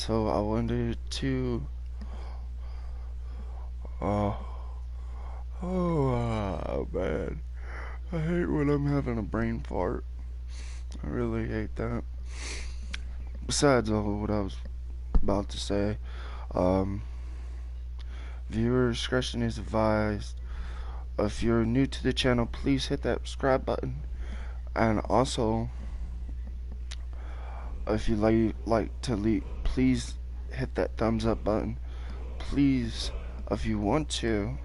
So I wanted to man, I hate when I'm having a brain fart. I really hate that. Besides all what I was about to say, um, viewer discretion is advised. If you're new to the channel, please hit that subscribe button, and also if you like to leave, please hit that thumbs up button. Please, if you want to,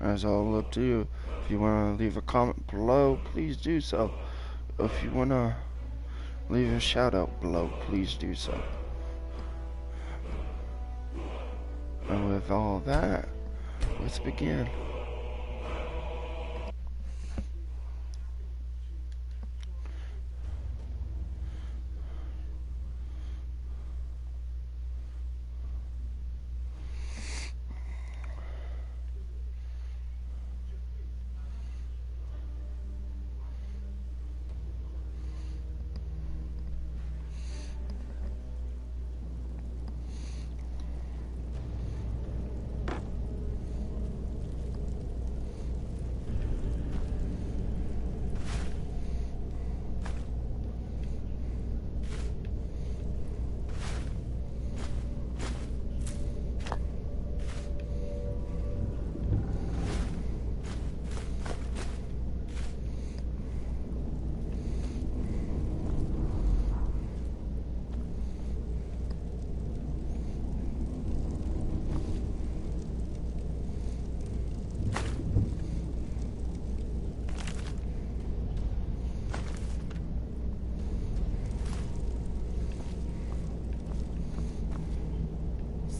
that's all up to you. If you want to leave a comment below, please do so. If you want to leave a shout out below, please do so. And with all that, let's begin.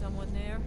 Someone there?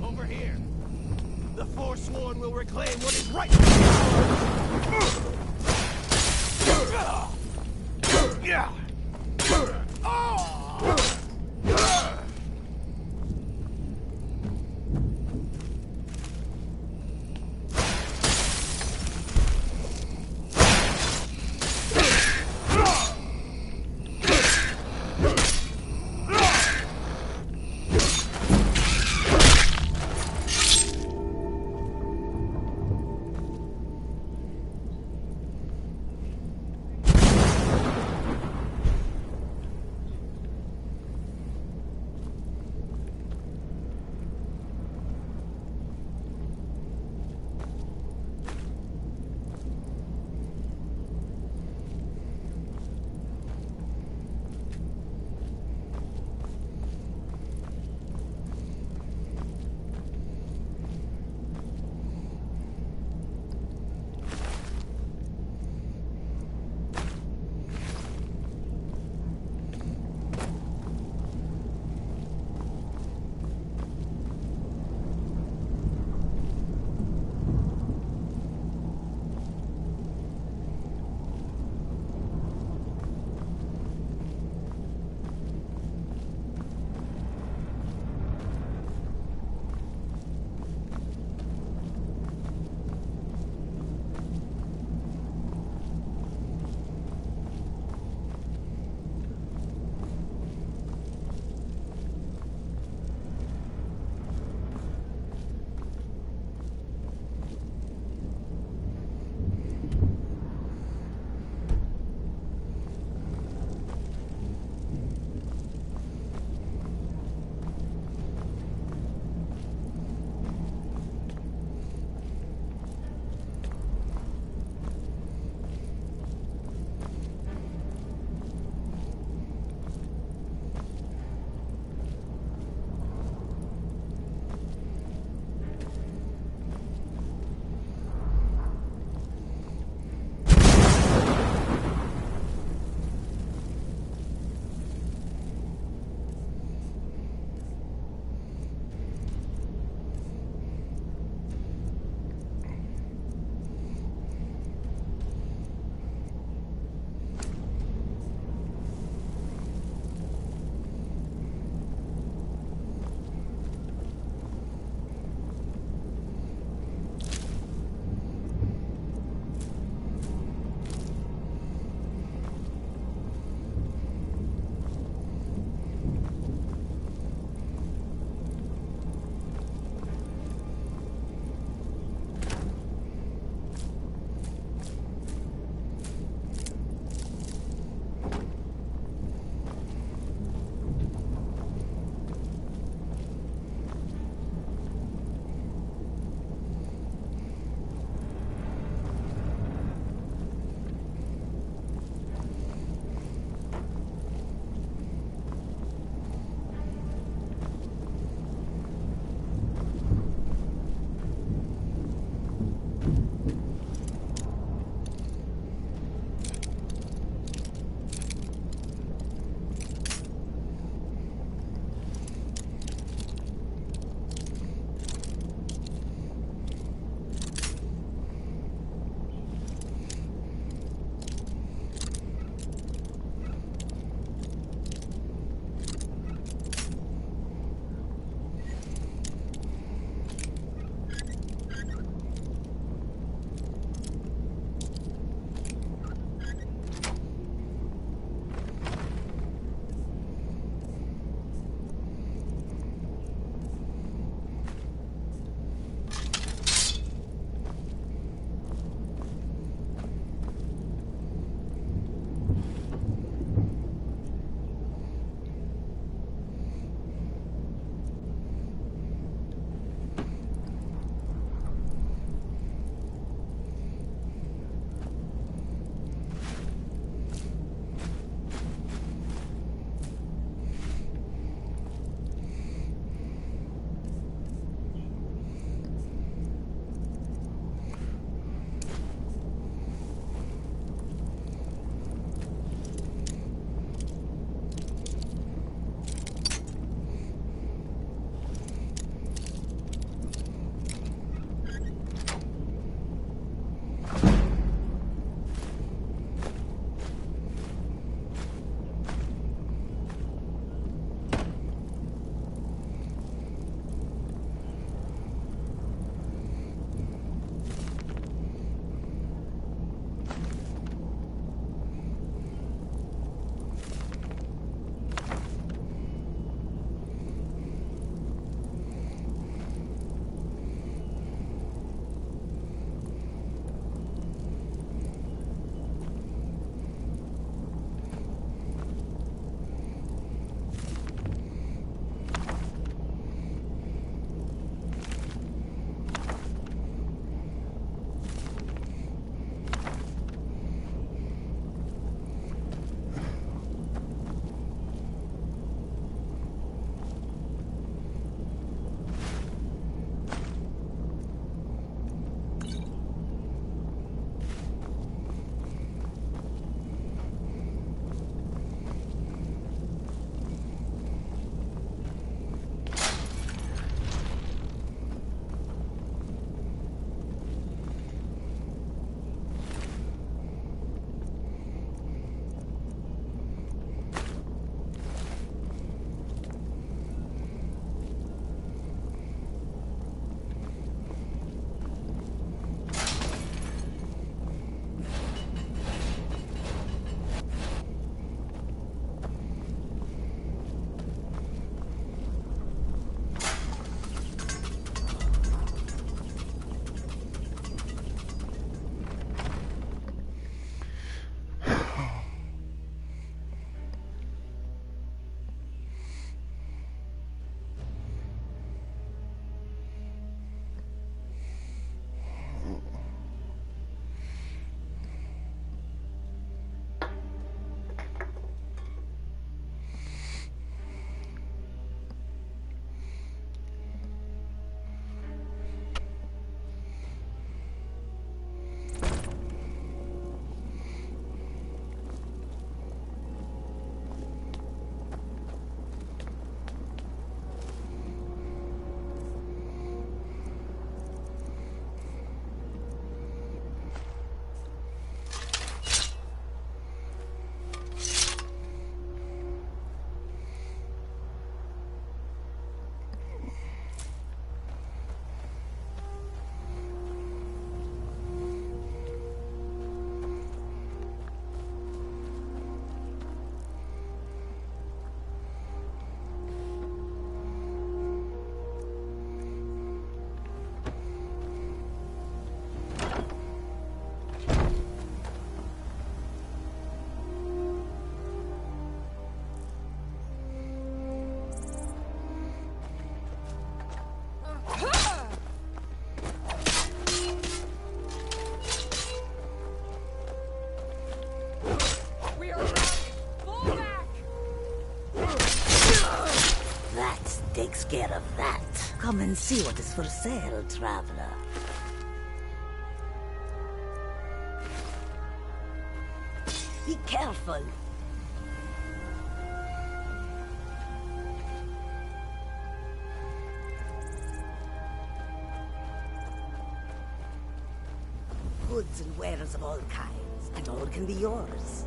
Over here. The Forsworn will reclaim what is right. Yeah. takes care of that. Come and see what is for sale, traveler. Be careful. Goods and wares of all kinds, and all can be yours.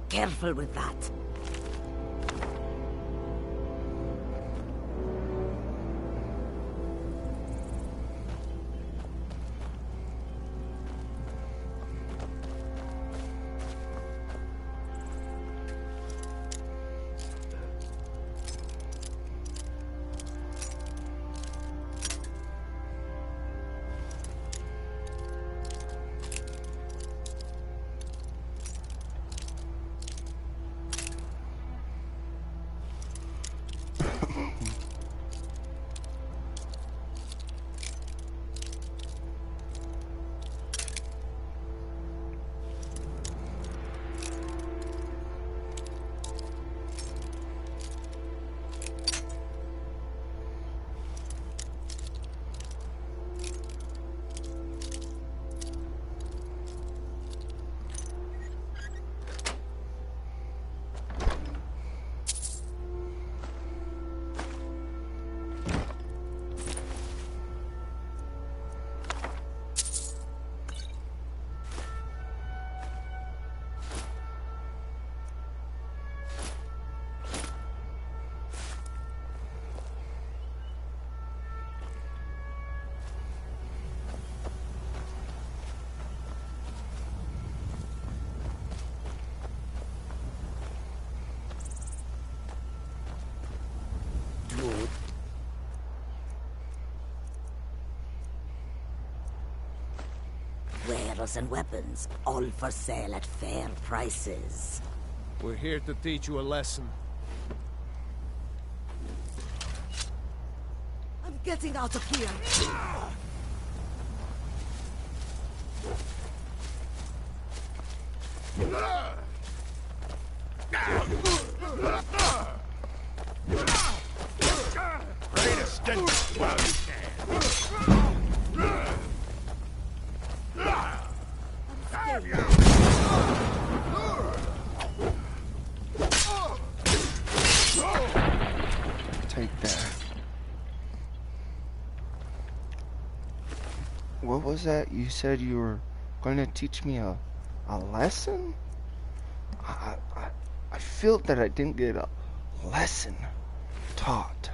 Careful with that. Wares and weapons, all for sale at fair prices. We're here to teach you a lesson. I'm getting out of here. Ready to stint while you can. Take that. What was that? You said you were going to teach me a lesson? I feel that I didn't get a lesson taught.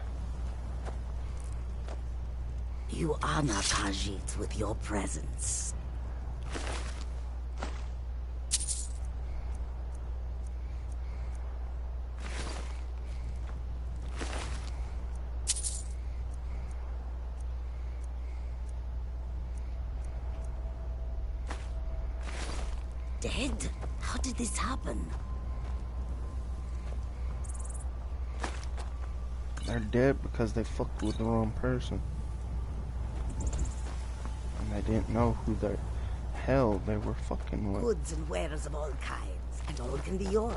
You honor Khajiit with your presence. Dead? How did this happen? They're dead because they fucked with the wrong person. And they didn't know who the hell they were fucking with. Goods and wares of all kinds, and all can be yours.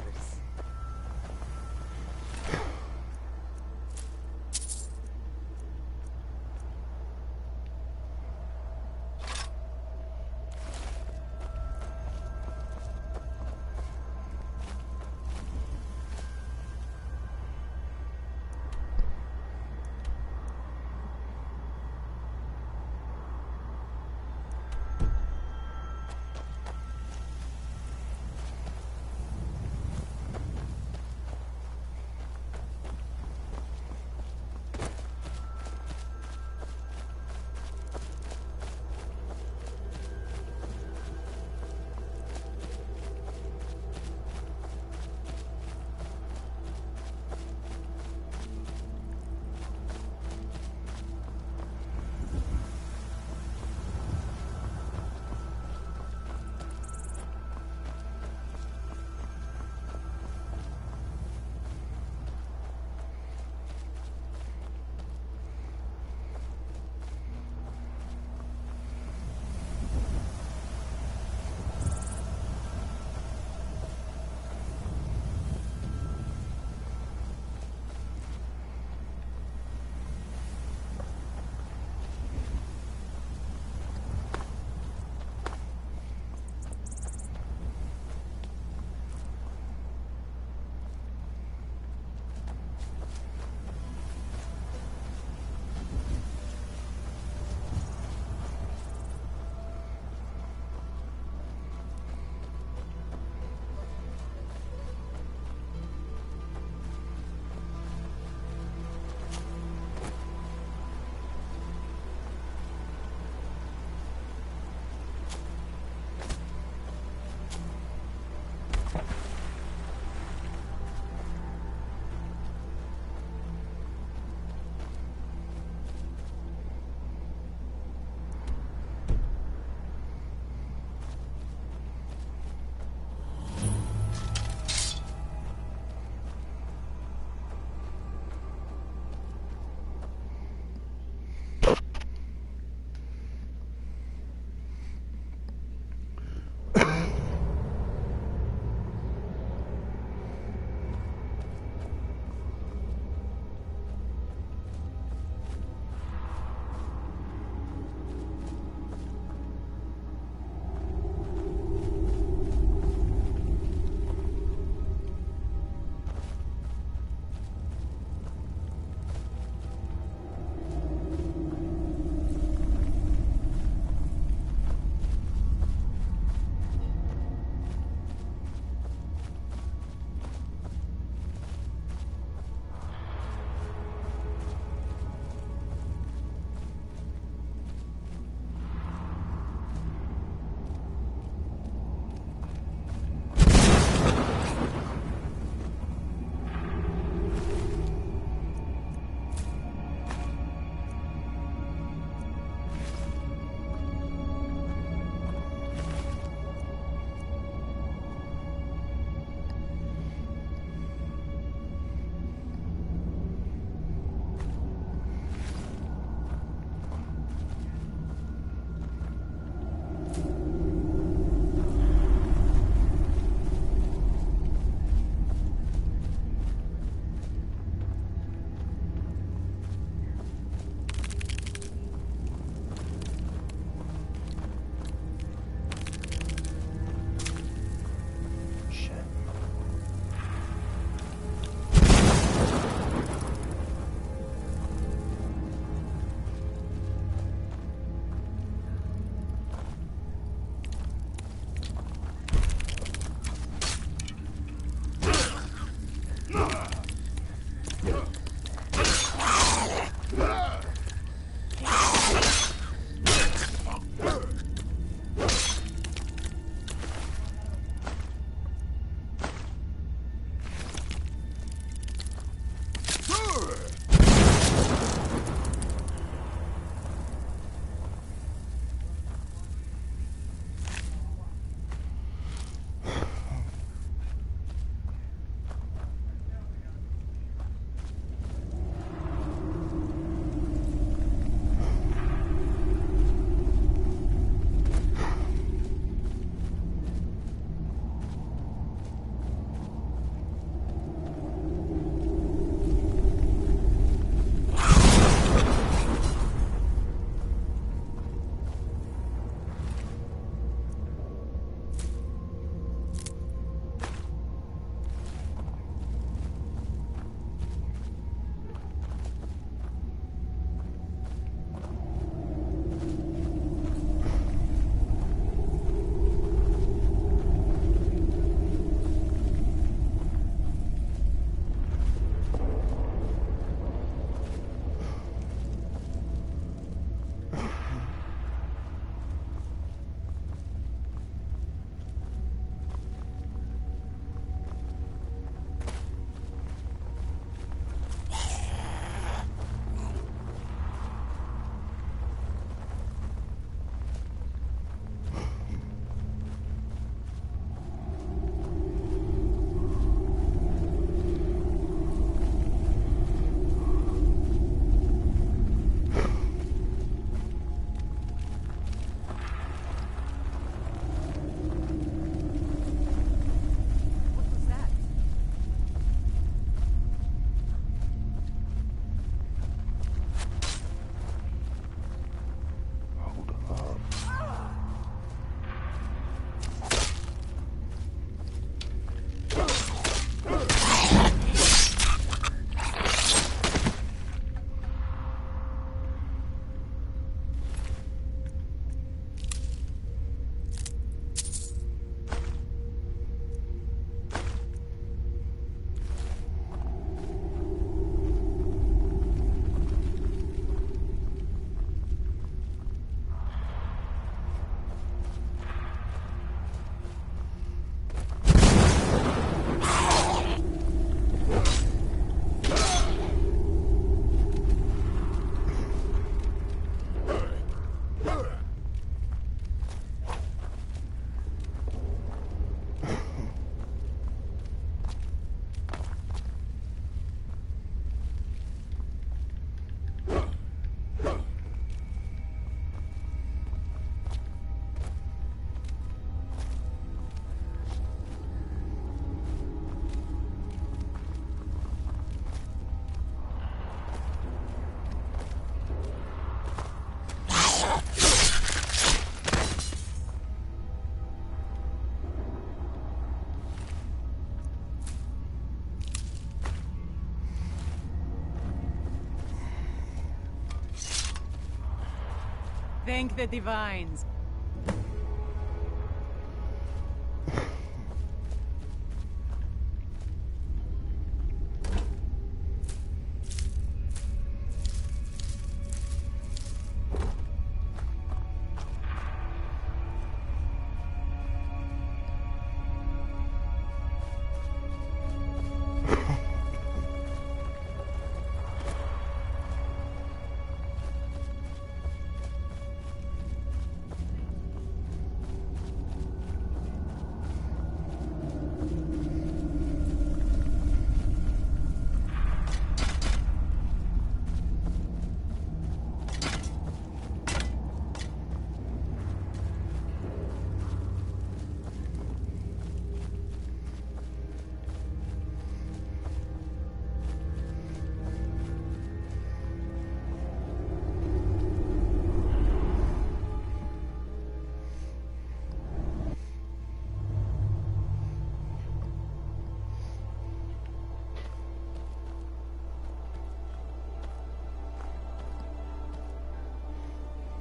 Thank the divines.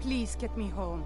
Please get me home.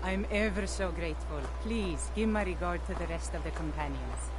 I'm ever so grateful. Please, give my regard to the rest of the companions.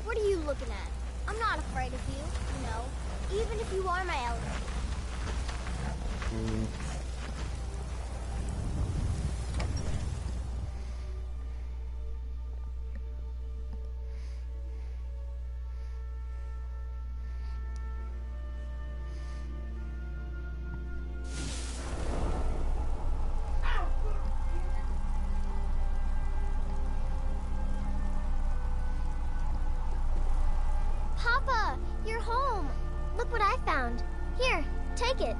What are you looking at? I'm not afraid of you, you know, even if you are my elder. Papa, you're home. Look what I found. Here, take it.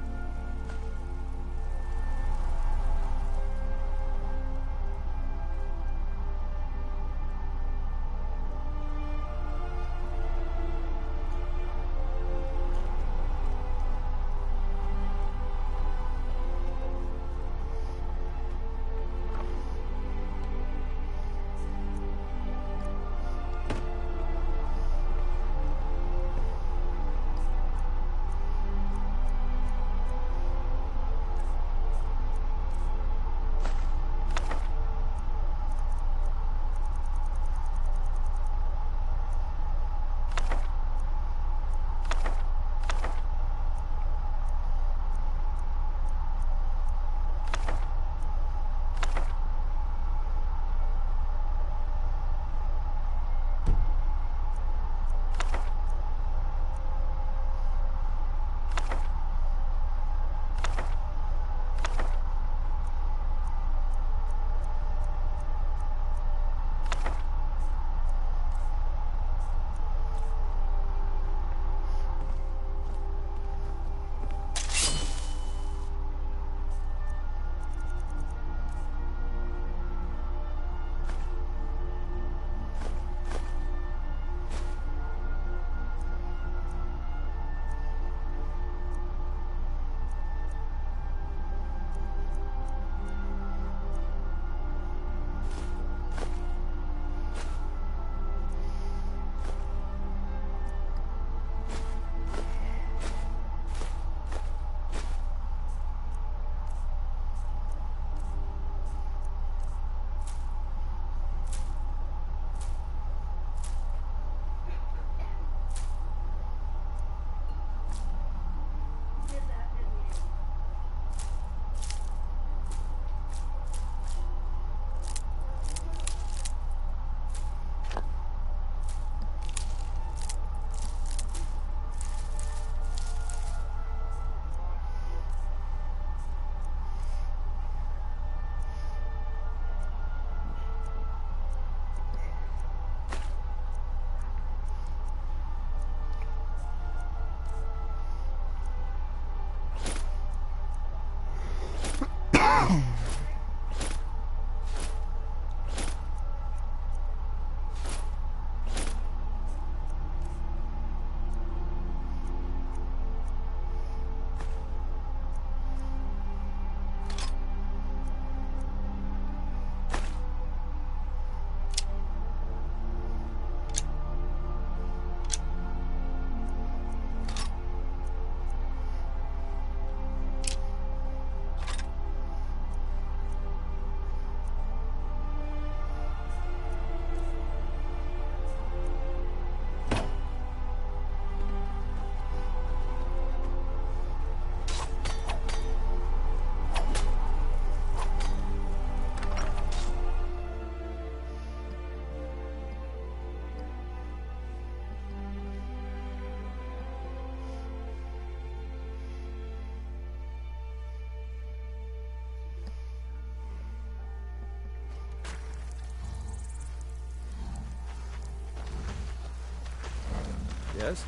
Yes?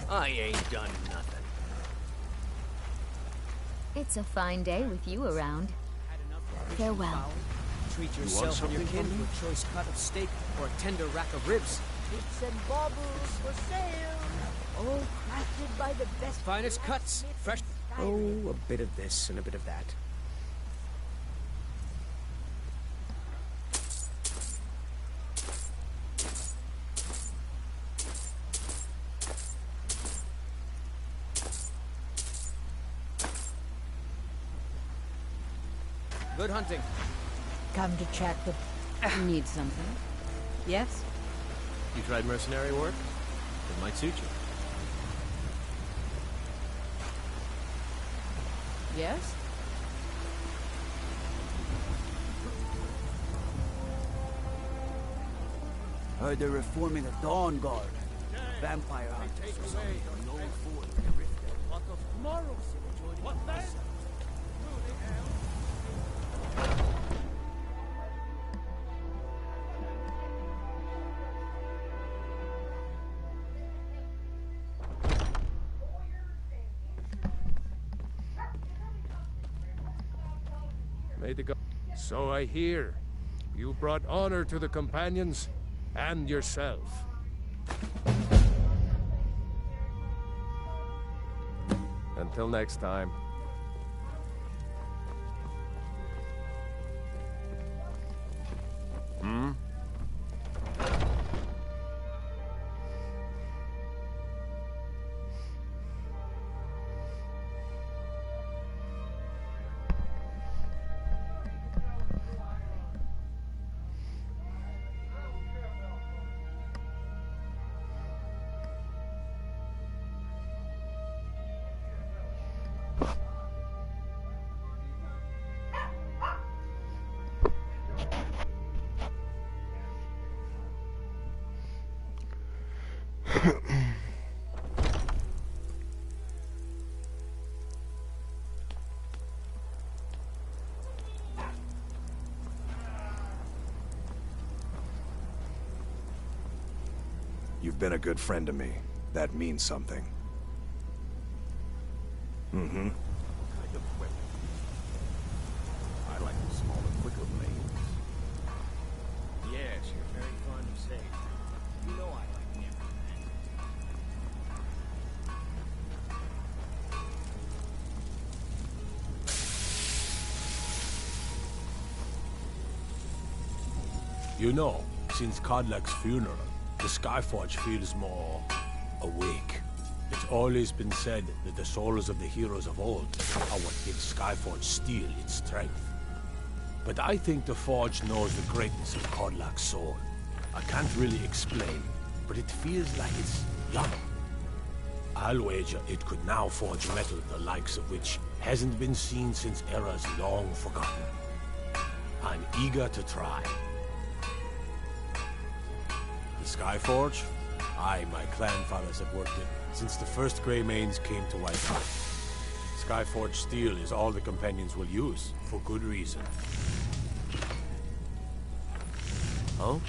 I ain't done nothing. It's a fine day with you around. Farewell. Treat yourself and your kin to a choice cut of steak or a tender rack of ribs. Bits and baubles for sale. All crafted by the best. Finest cuts, fresh. Oh, a bit of this and a bit of that. Good hunting. Come to chat with. Need something? Yes? You tried mercenary work? It might suit you. Yes? Heard they're reforming a Dawn Guard. Vampire hunters or something. What then? May the So I hear. You brought honor to the companions and yourself. Until next time. You've been a good friend to me. That means something. Mm-hmm. Kind of weapon. I like the smaller, quicker blades. Yes, you're very fond of saying. You know I like them. You know, since Kodlak's funeral, the Skyforge feels more awake. It's always been said that the souls of the heroes of old are what gives Skyforge steel its strength. But I think the Forge knows the greatness of Kodlak's soul. I can't really explain, but it feels like it's young. I'll wager it could now forge metal the likes of which hasn't been seen since eras long forgotten. I'm eager to try. The Skyforge? Aye, my clan fathers have worked it since the first Grey Manes came to wipe out. Skyforge steel is all the companions will use, for good reason. Huh?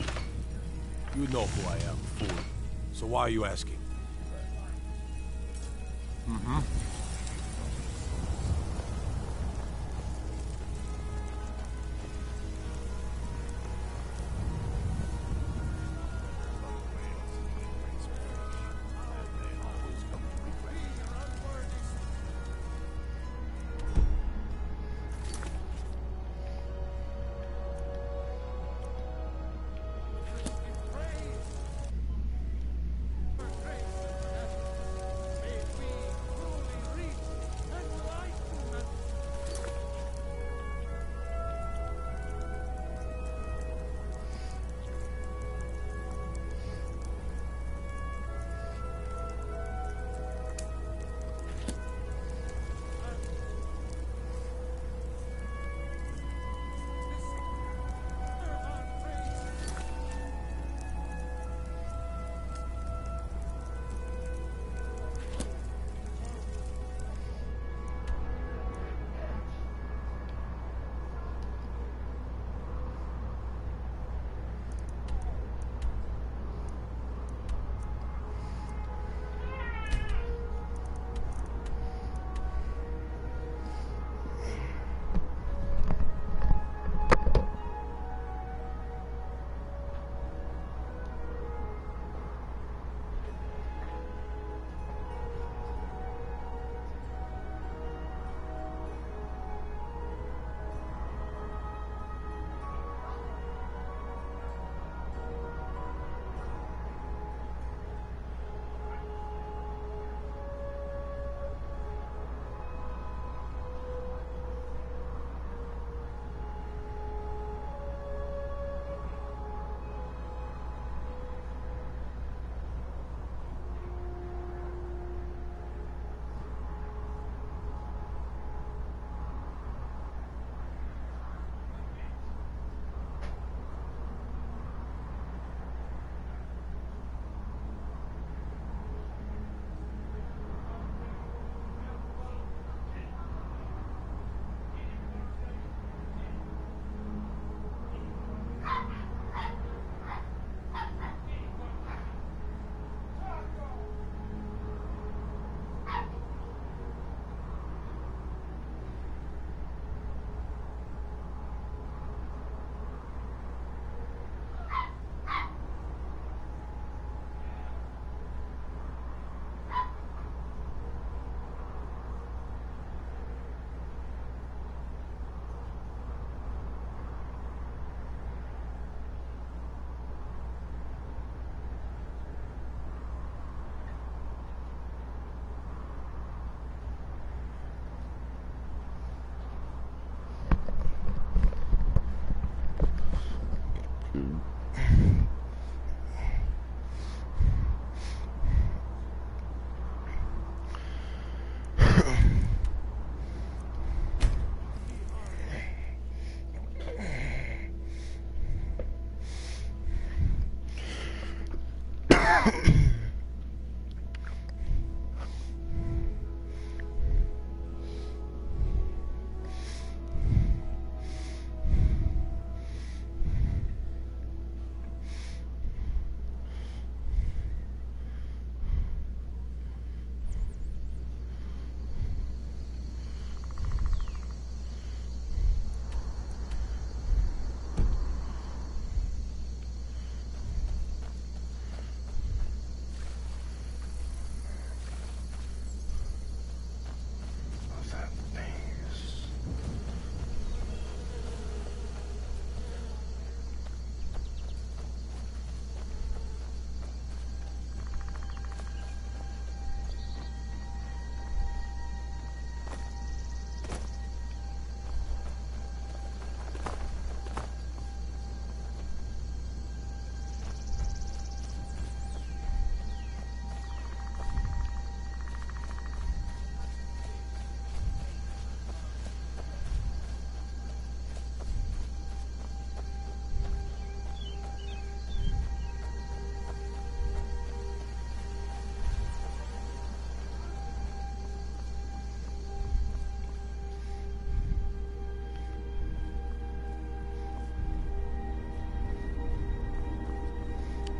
You know who I am, fool. So why are you asking? Mm-hmm.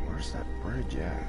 Where's that bridge at?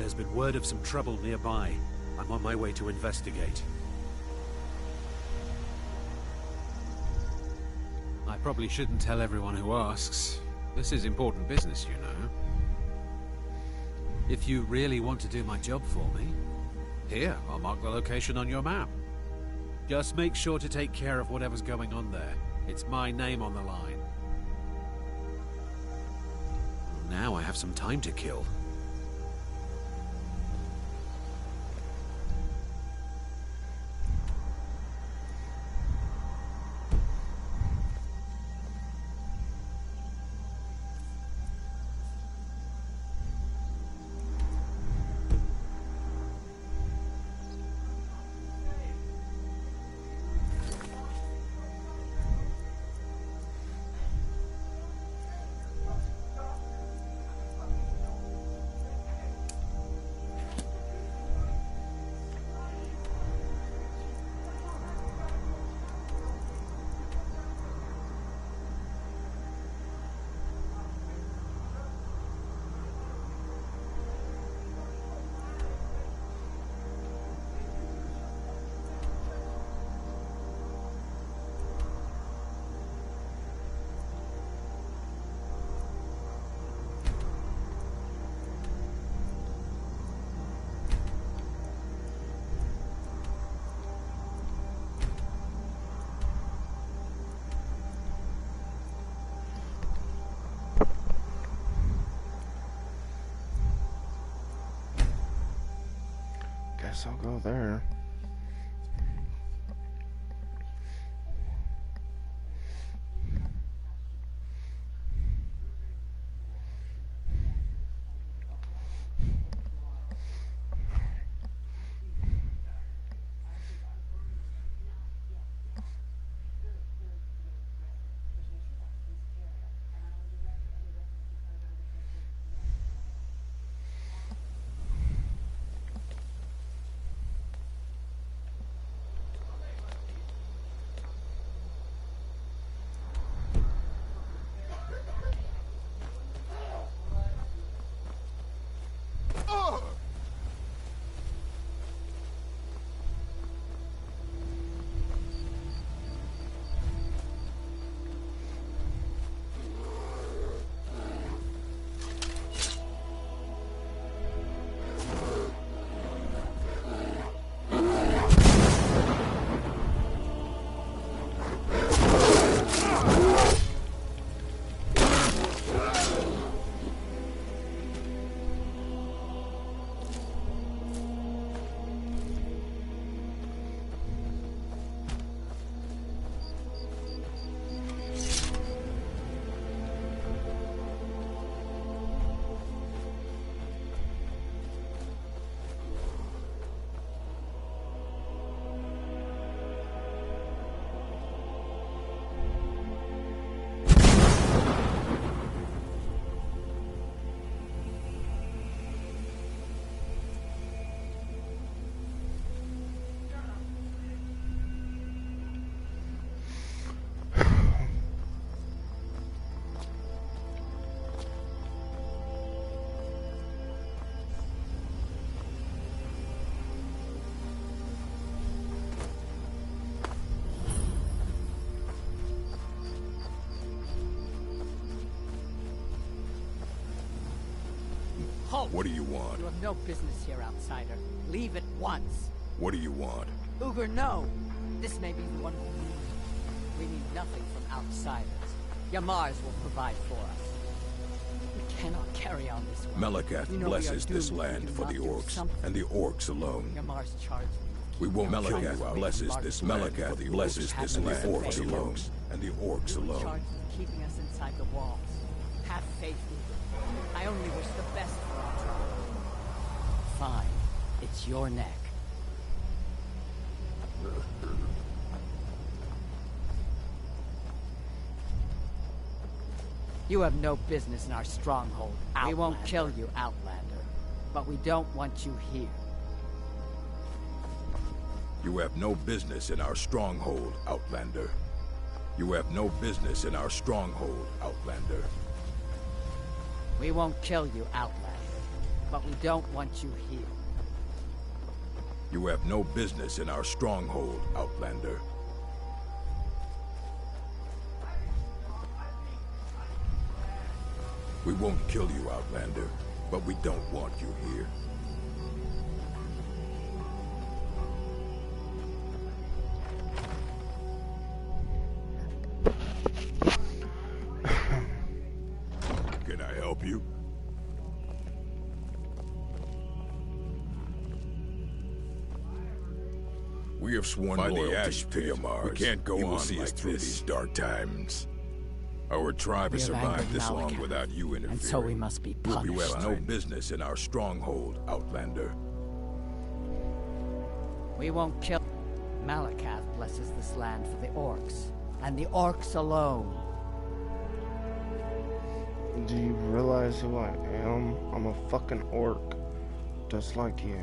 There's been word of some trouble nearby. I'm on my way to investigate. I probably shouldn't tell everyone who asks. This is important business, you know. If you really want to do my job for me, here, I'll mark the location on your map. Just make sure to take care of whatever's going on there. It's my name on the line. Now I have some time to kill. Guess I'll go there. vault! What do you want? You have no business here, outsider. Leave at once. What do you want? Ugur, no! This may be the one we need. We need nothing from outsiders. Yamars will provide for us. We cannot carry on this way. Malakath You know blesses we are this doomed if we land do for not the do orcs, something. and the orcs alone. Yamars charged me. We won't kill you. Malakath Malakath blesses this land for the blesses this land for the orcs, and the orcs You were alone. charged with keeping us inside the walls. Have faith, Ugur. I only wish the best for our tribe. Fine. It's your neck. You have no business in our stronghold, Outlander. We won't kill you, Outlander. But we don't want you here. You have no business in our stronghold, Outlander. You have no business in our stronghold, Outlander. We won't kill you, Outlander. But we don't want you here. You have no business in our stronghold, Outlander. We won't kill you, Outlander, but we don't want you here. Can I help you? We have sworn loyalty to Yamars. We can't go on see us through these dark times. Our tribe has survived this long without you interfering. And so we must be punished. You have no business in our stronghold, Outlander. We won't kill... Malakath blesses this land for the orcs. And the orcs alone. Do you realize who I am? I'm a fucking orc. Just like you.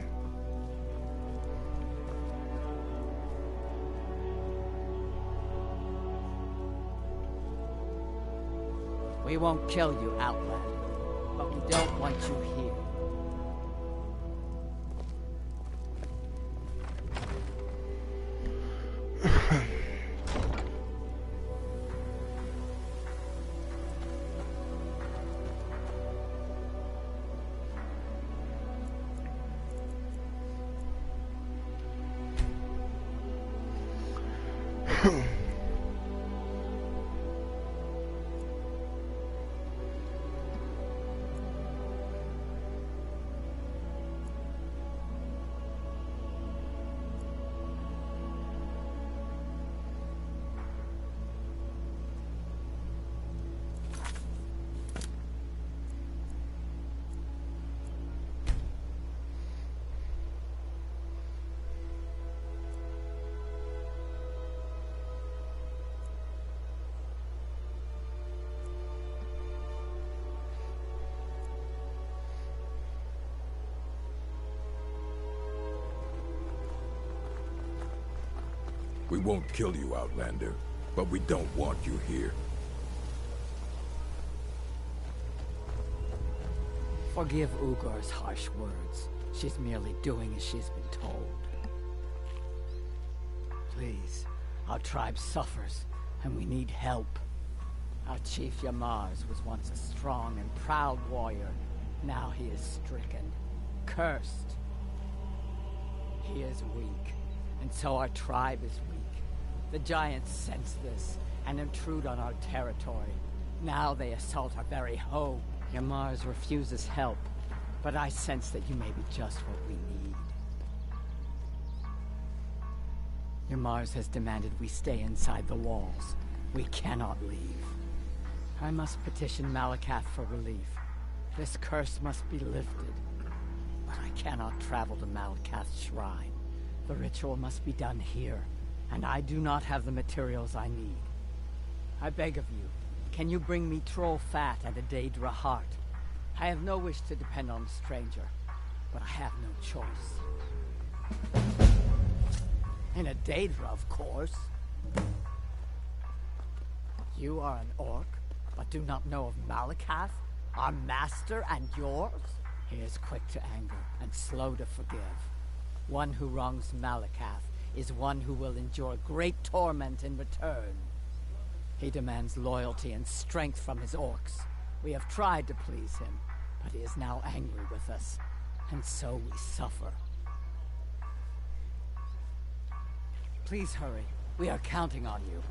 We won't kill you, Outlander. But we don't want you here. We won't kill you, Outlander, but we don't want you here. Forgive Ugur's harsh words. She's merely doing as she's been told. Please, our tribe suffers, and we need help. Our chief Yamars was once a strong and proud warrior. Now he is stricken, cursed. He is weak, and so our tribe is weak. The giants sense this, and intrude on our territory. Now they assault our very home. Yamars refuses help, but I sense that you may be just what we need. Yamars has demanded we stay inside the walls. We cannot leave. I must petition Malakath for relief. This curse must be lifted. But I cannot travel to Malakath's shrine. The ritual must be done here, and I do not have the materials I need. I beg of you, can you bring me troll fat and a Daedra heart? I have no wish to depend on a stranger, but I have no choice. And a Daedra, of course. You are an orc, but do not know of Malakath, our master and yours? He is quick to anger and slow to forgive. One who wrongs Malakath is one who will endure great torment in return. He demands loyalty and strength from his orcs. We have tried to please him, but he is now angry with us, and so we suffer. Please hurry. We are counting on you.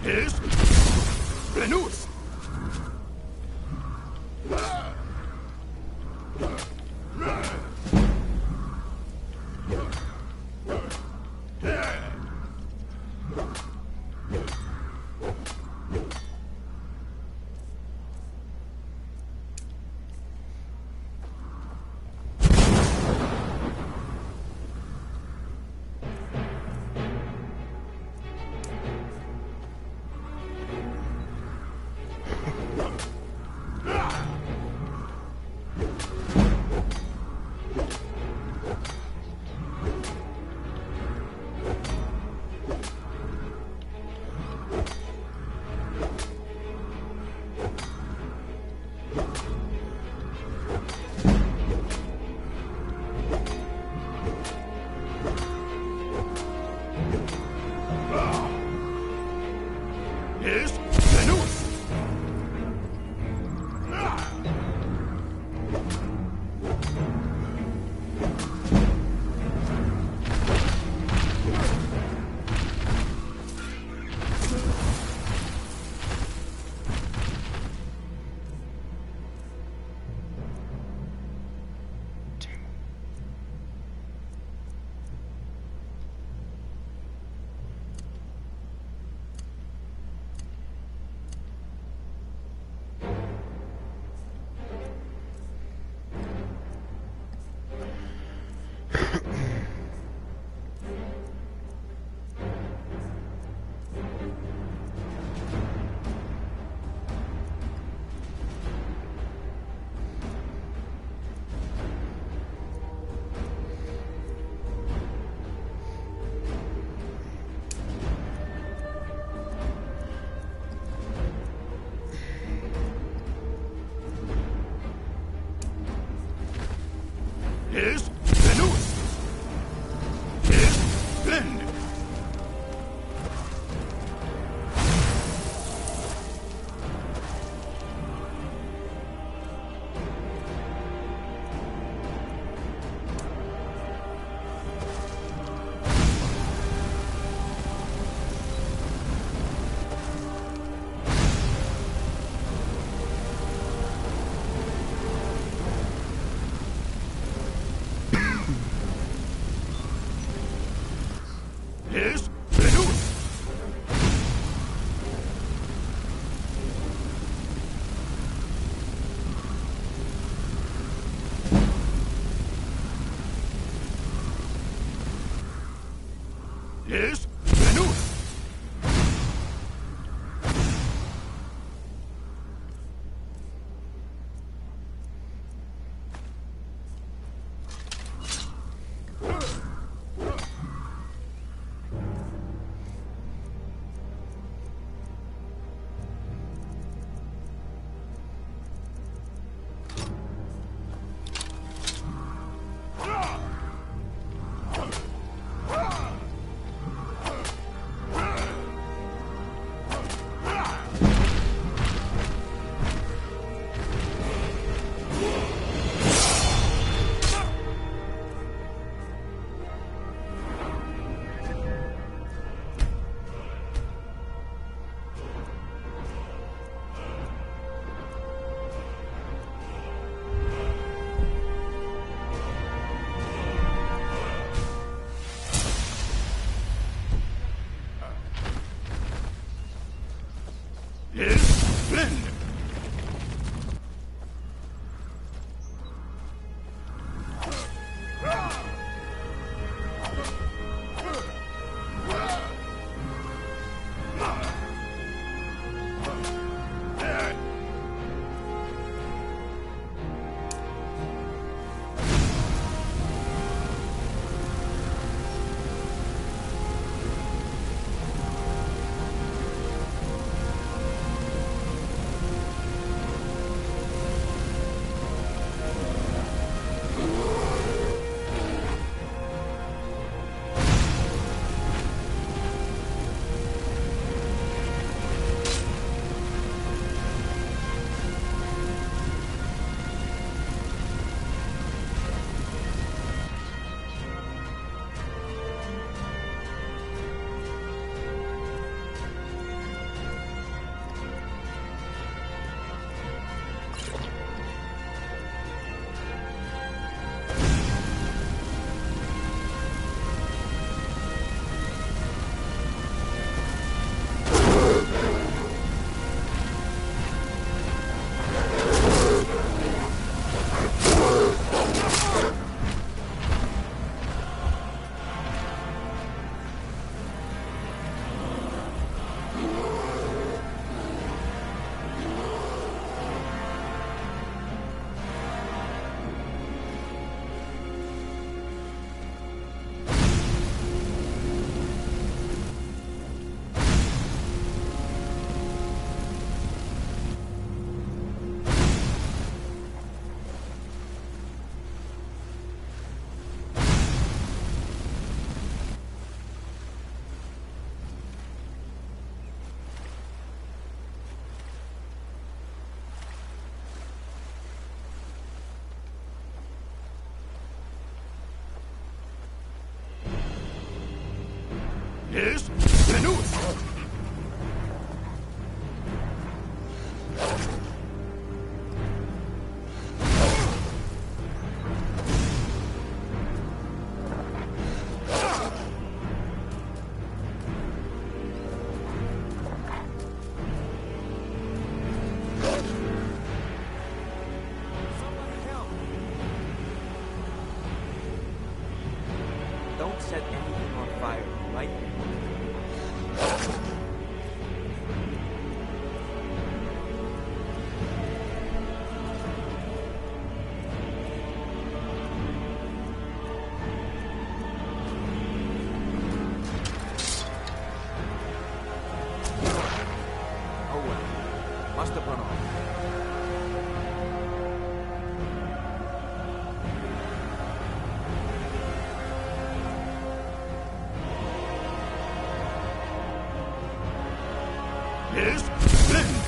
is Venus. Is Venus. Is Blend. Here's the news. Don't set anything on fire, right? Oh well. Must have run off. Here's splendid.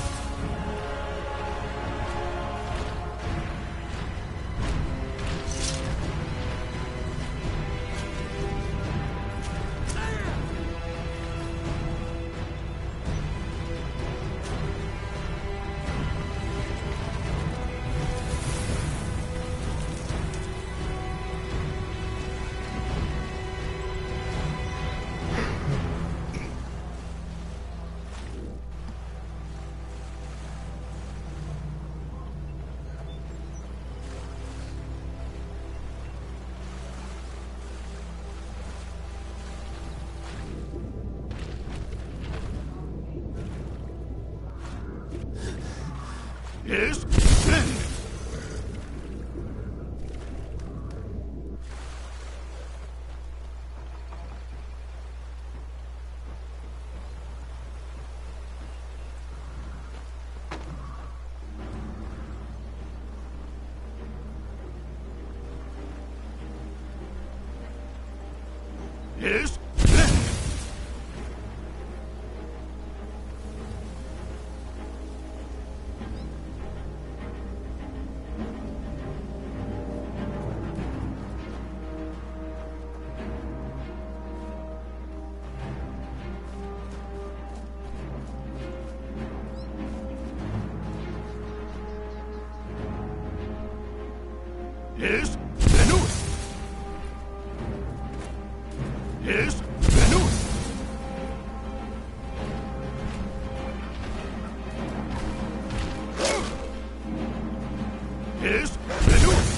Here's splendid. Here's splendid. Here's the news. Here's the news. Here's the news.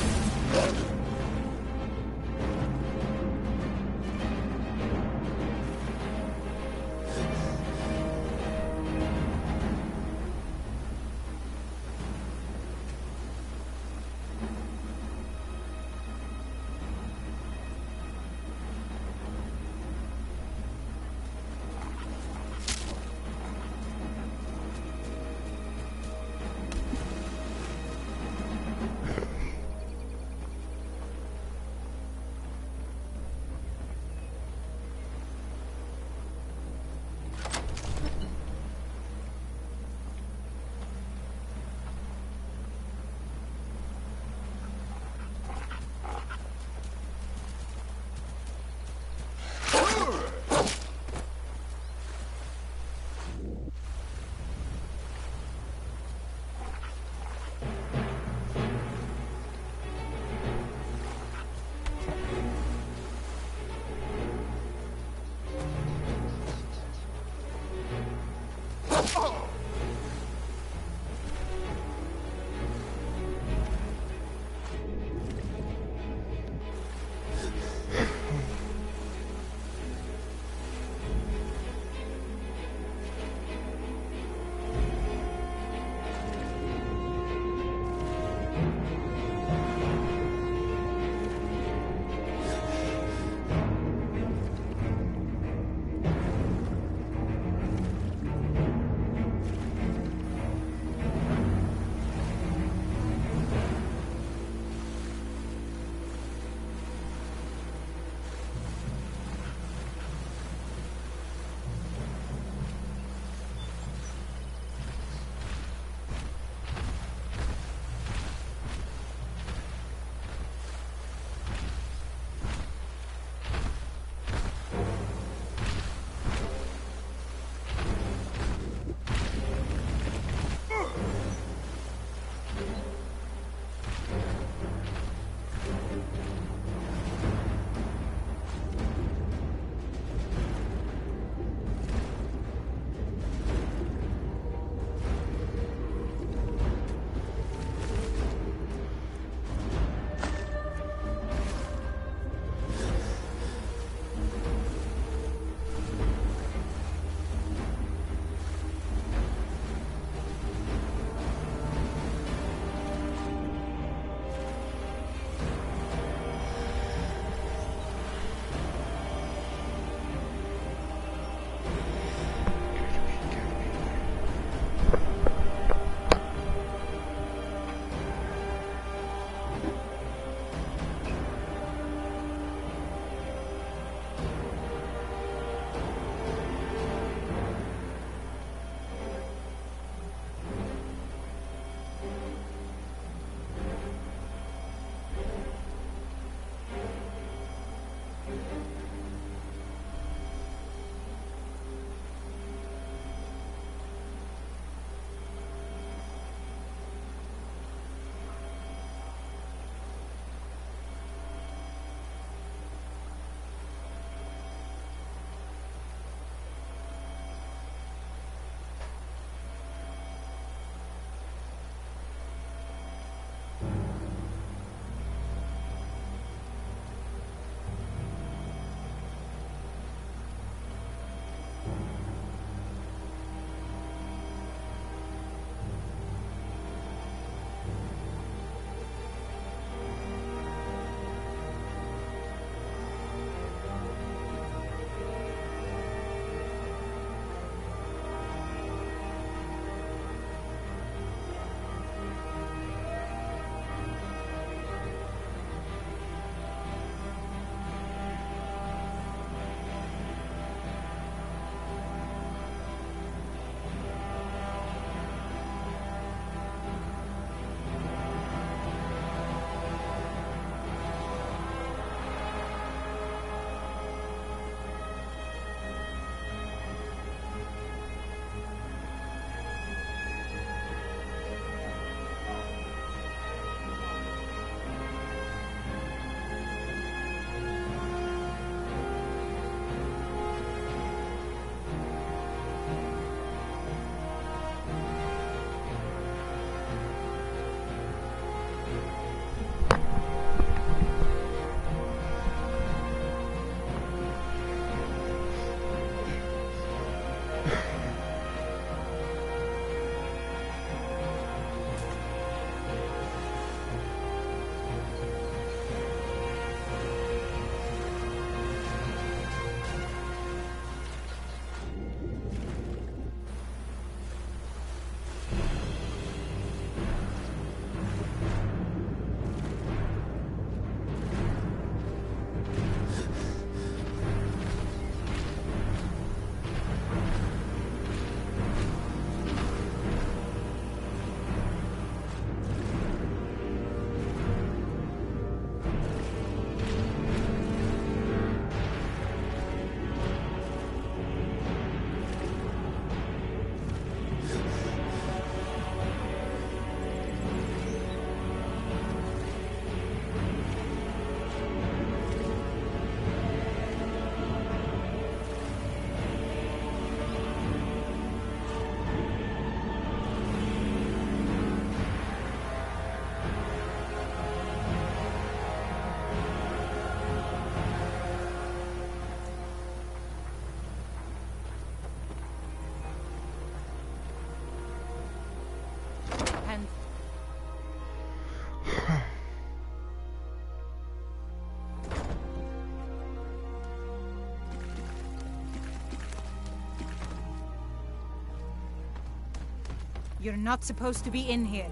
You're not supposed to be in here.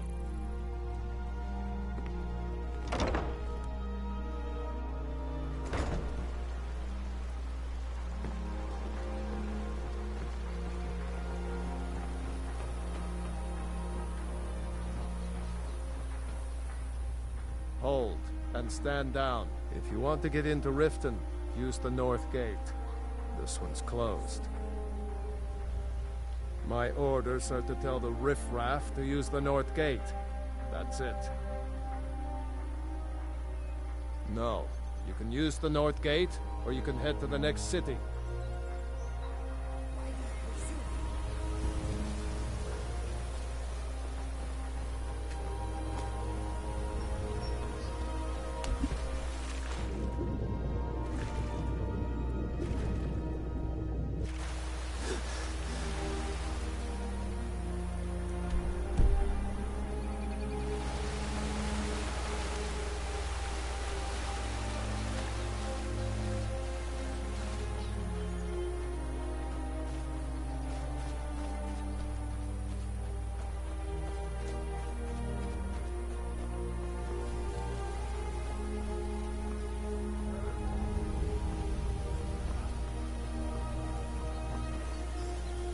Hold, and stand down. If you want to get into Riften, use the north gate. This one's closed. My orders are to tell the riffraff to use the north gate. That's it. No, you can use the north gate, or you can head to the next city.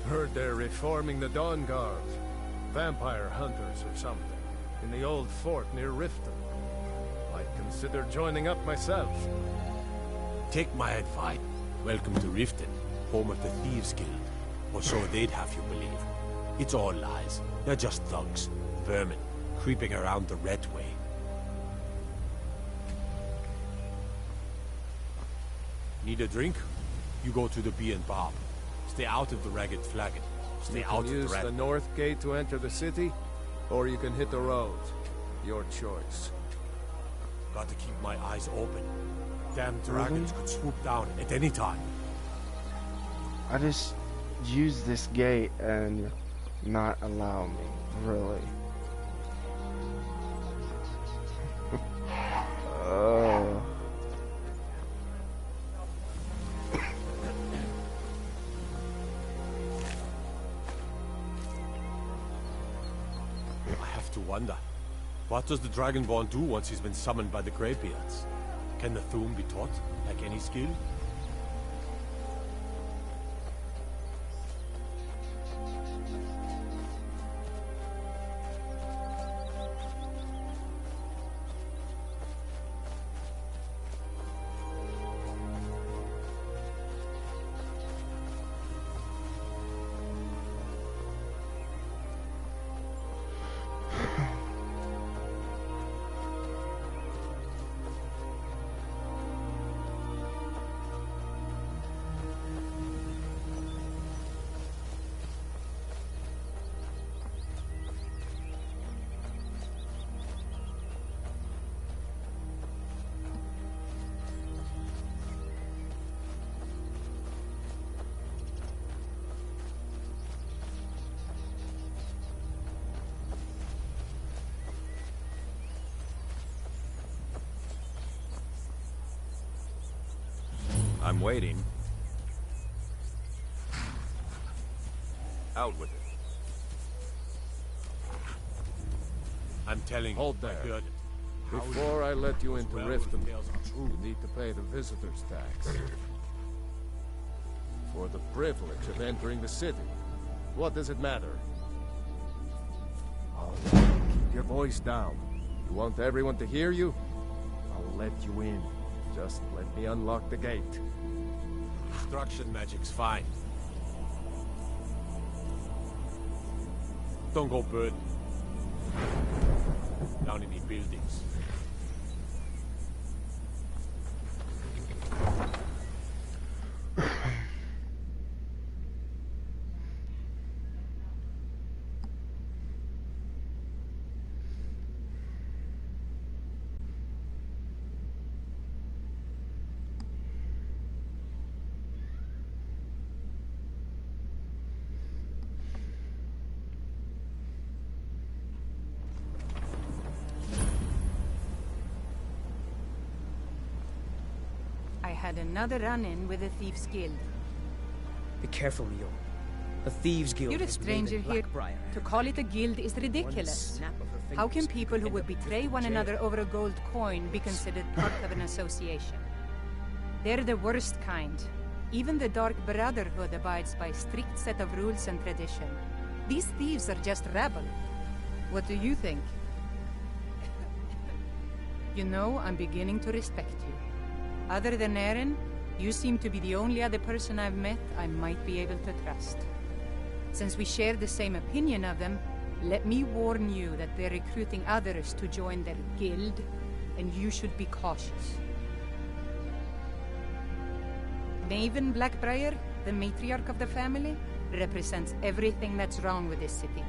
Heard they're reforming the Dawn Guard. Vampire hunters or something. In the old fort near Riften. I'd consider joining up myself. Take my advice. Welcome to Riften, home of the Thieves Guild. Or so they'd have you believe. It's all lies. They're just thugs. Vermin. Creeping around the Red Way. Need a drink? You go to the Bee and Bob. Stay out of the Ragged Flagon. Stay out of the use the north gate to enter the city, or you can hit the road. Your choice. Got to keep my eyes open. Damn dragons could swoop down at any time. I just use this gate and not allow me, really. Wonder, what does the Dragonborn do once he's been summoned by the Greybeards? Can the Thuum be taught, like any skill? I'm waiting. Out with it. I'm telling Hold you, there. Before I let you into Riften, you need to pay the visitor's tax. For the privilege of entering the city. What does it matter? Keep your voice down. You want everyone to hear you? I'll let you in. Just let me unlock the gate. Destruction magic's fine. Don't go bird. Down in the buildings. I had another run-in with the Thieves Guild. Be careful, Leo. The Thieves Guild. You're a stranger here. To call it a guild is ridiculous. How can people who would betray one another over a gold coin be considered part of an association? They're the worst kind. Even the Dark Brotherhood abides by a strict set of rules and tradition. These thieves are just rabble. What do you think? You know, I'm beginning to respect you. Other than Eren, you seem to be the only other person I've met I might be able to trust. Since we share the same opinion of them, let me warn you that they're recruiting others to join their guild, and you should be cautious. Maven Blackbriar, the matriarch of the family, represents everything that's wrong with this city.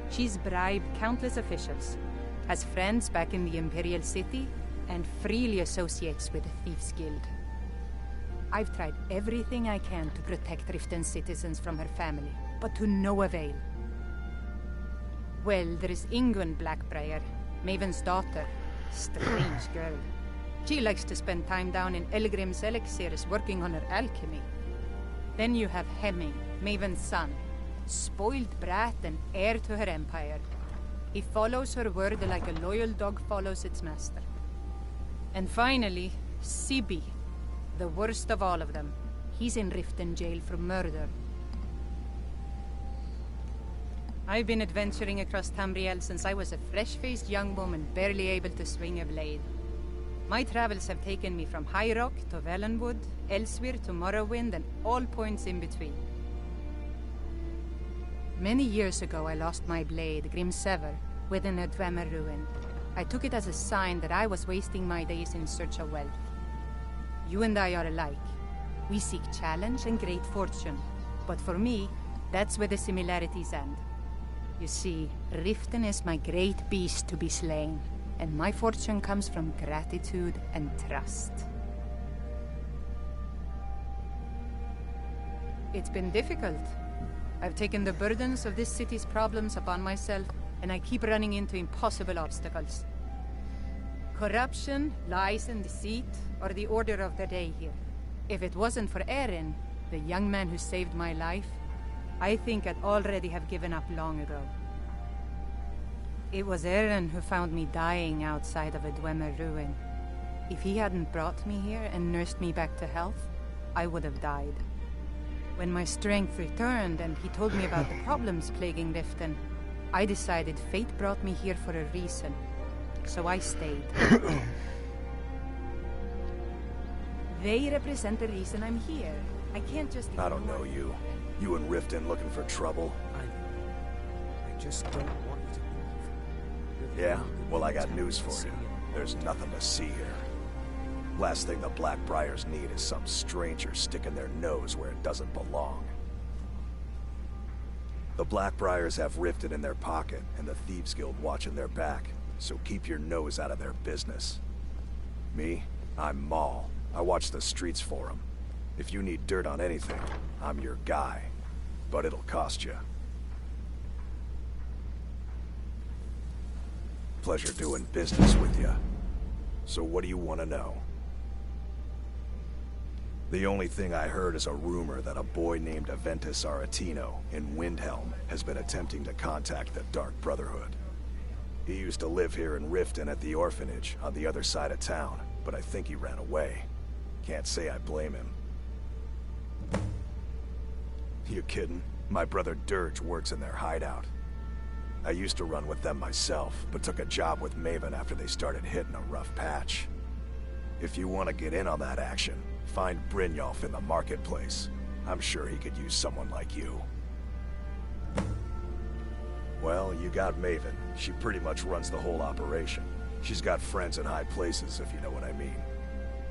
She's bribed countless officials, has friends back in the Imperial City, and freely associates with the Thieves Guild. I've tried everything I can to protect Riften's citizens from her family, but to no avail. Well, there is Ingun Blackbriar, Maven's daughter. Strange girl. She likes to spend time down in Elgrim's elixirs working on her alchemy. Then you have Hemming, Maven's son. Spoiled brat and heir to her empire. He follows her word like a loyal dog follows its master. And finally, Sibi, the worst of all of them. He's in Riften jail for murder. I've been adventuring across Tamriel since I was a fresh-faced young woman barely able to swing a blade. My travels have taken me from High Rock to Valenwood, Elsewhere to Morrowind, and all points in between. Many years ago I lost my blade, Grimsever, within a Dwemer ruin. I took it as a sign that I was wasting my days in search of wealth. You and I are alike. We seek challenge and great fortune. But for me, that's where the similarities end. You see, Riften is my great beast to be slain, and my fortune comes from gratitude and trust. It's been difficult. I've taken the burdens of this city's problems upon myself, and I keep running into impossible obstacles. Corruption, lies and deceit are the order of the day here. If it wasn't for Eren, the young man who saved my life, I think I'd already have given up long ago. It was Eren who found me dying outside of a Dwemer ruin. If he hadn't brought me here and nursed me back to health, I would have died. When my strength returned and he told me about the problems plaguing Riften, I decided fate brought me here for a reason. So I stayed. They represent the reason I'm here. I can't just ignore. I don't know you. You and Riften looking for trouble? I just don't want you to leave. Yeah? Well, I got news for you. There's nothing to see here. Last thing the Blackbriars need is some stranger sticking their nose where it doesn't belong. The Blackbriars have Riften in their pocket, and the Thieves Guild watching their back, so keep your nose out of their business. Me? I'm Maul. I watch the streets for them. If you need dirt on anything, I'm your guy. But it'll cost you. Pleasure doing business with you. So what do you want to know? The only thing I heard is a rumor that a boy named Aventus Aretino in Windhelm has been attempting to contact the Dark Brotherhood. He used to live here in Riften at the orphanage on the other side of town, but I think he ran away. Can't say I blame him. You kidding? My brother Dirge works in their hideout. I used to run with them myself, but took a job with Maven after they started hitting a rough patch. If you want to get in on that action, find Brynjolf in the marketplace. I'm sure he could use someone like you. Well, you got Maven. She pretty much runs the whole operation. She's got friends in high places, if you know what I mean.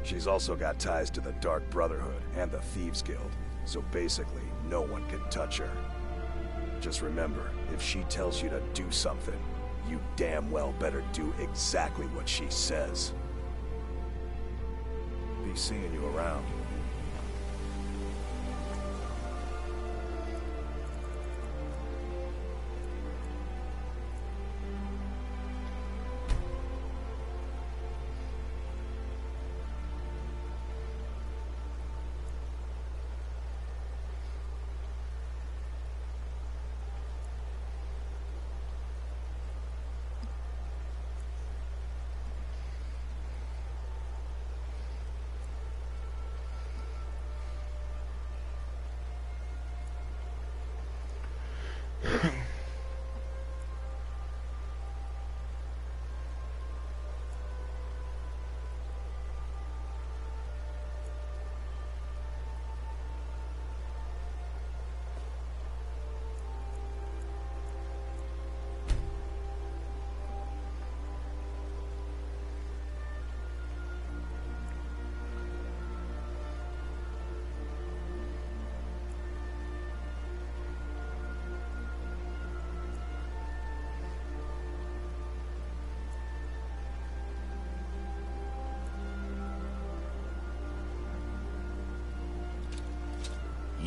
She's also got ties to the Dark Brotherhood and the Thieves Guild, so basically, no one can touch her. Just remember, if she tells you to do something, you damn well better do exactly what she says. Be seeing you around.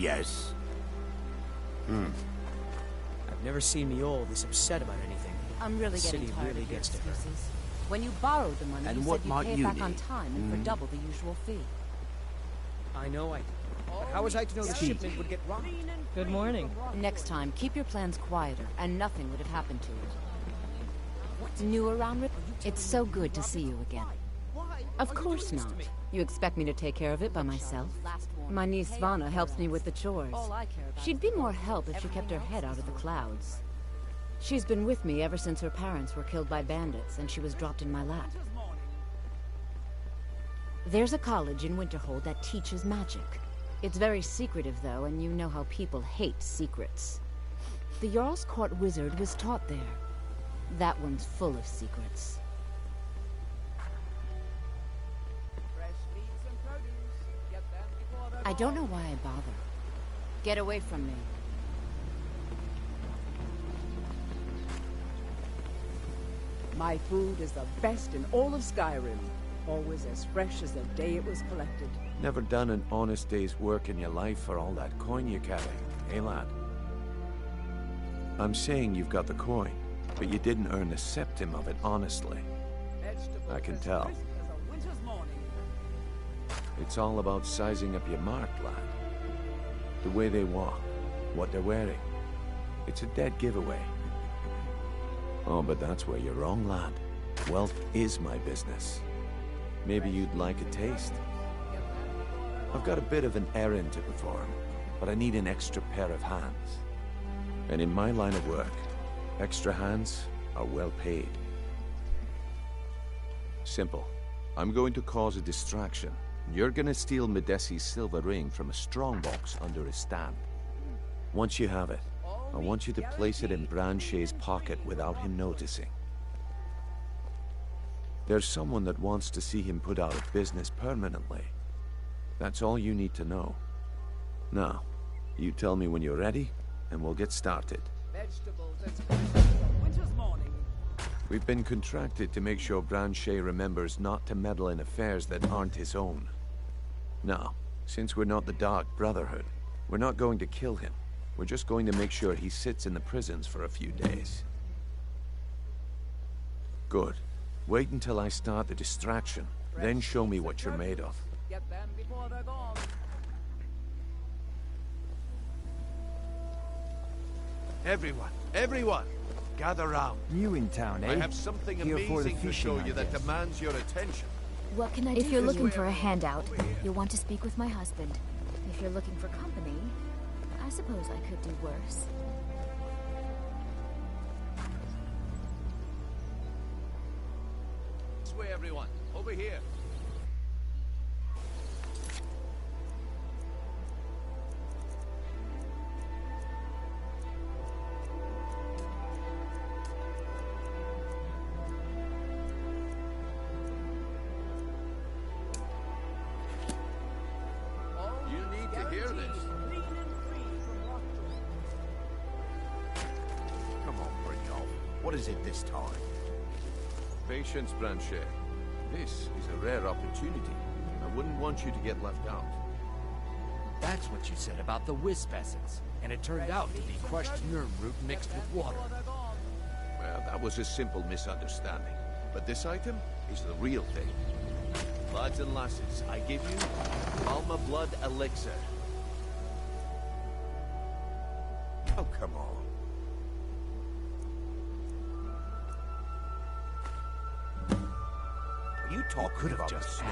Yes. I've never seen me all this upset about anything. I'm really The getting city tired really of your gets to her. excuses. When you borrowed the money, And you what said might you'd pay you it back on need? time and for double the usual fee. I know I did. But how was I to know the shipment would get robbed? Good morning. Next time, keep your plans quieter, and nothing would have happened to it. What's new around Rip? It's so good to see you again. Of course not. You expect me to take care of it by myself? My niece Svana helps me with the chores. She'd be more help if she kept her head out of the clouds. She's been with me ever since her parents were killed by bandits, and she was dropped in my lap. There's a college in Winterhold that teaches magic. It's very secretive, though, and you know how people hate secrets. The Jarl's Court wizard was taught there. That one's full of secrets. I don't know why I bother. Get away from me. My food is the best in all of Skyrim. Always as fresh as the day it was collected. Never done an honest day's work in your life for all that coin you carry, eh, lad? I'm saying you've got the coin, but you didn't earn a septim of it honestly. I can tell. It's all about sizing up your mark, lad. The way they walk, what they're wearing. It's a dead giveaway. Oh, but that's where you're wrong, lad. Wealth is my business. Maybe you'd like a taste. I've got a bit of an errand to perform, but I need an extra pair of hands. And in my line of work, extra hands are well paid. Simple. I'm going to cause a distraction. You're gonna steal Medesi's silver ring from a strongbox under his stand. Once you have it, I want you to place it in Branche's pocket without him noticing. There's someone that wants to see him put out of business permanently. That's all you need to know. Now, you tell me when you're ready, and we'll get started. Winter's morning. We've been contracted to make sure Branche remembers not to meddle in affairs that aren't his own. Now, since we're not the Dark Brotherhood, we're not going to kill him. We're just going to make sure he sits in the prisons for a few days. Good. Wait until I start the distraction, then show me what you're made of. Get them before they're gone. Everyone, gather round. New in town, eh? I have something Here for the amazing to fishing, show I you that guess. demands your attention. What can I do? If you're looking for a handout, you'll want to speak with my husband. If you're looking for company, I suppose I could do worse. This way, everyone. Over here. You need to hear this. Come on, Brynjolf. What is it this time? Patience, Branche. This is a rare opportunity. I wouldn't want you to get left out. That's what you said about the wisp essence. And it turned out to be crushed nerm root mixed with water. Well, that was a simple misunderstanding. But this item is the real thing. Lads and lasses, I give you Alma Blood Elixir. Oh, come on. Are you talking about the snow?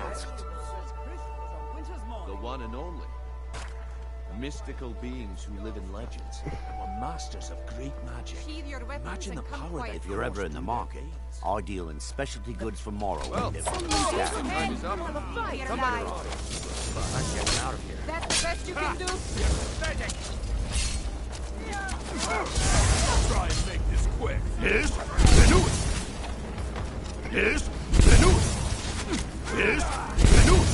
The one and only. Mystical beings who live in legends and were masters of great magic. Imagine the power that If you're ever in the market, I deal in specialty goods for Morrow. Well, time is up. Somebody I'm getting out of here. That's the best you can do? Try and make this quick. Yes, Venus. Yes, Venus. Yes, Venus.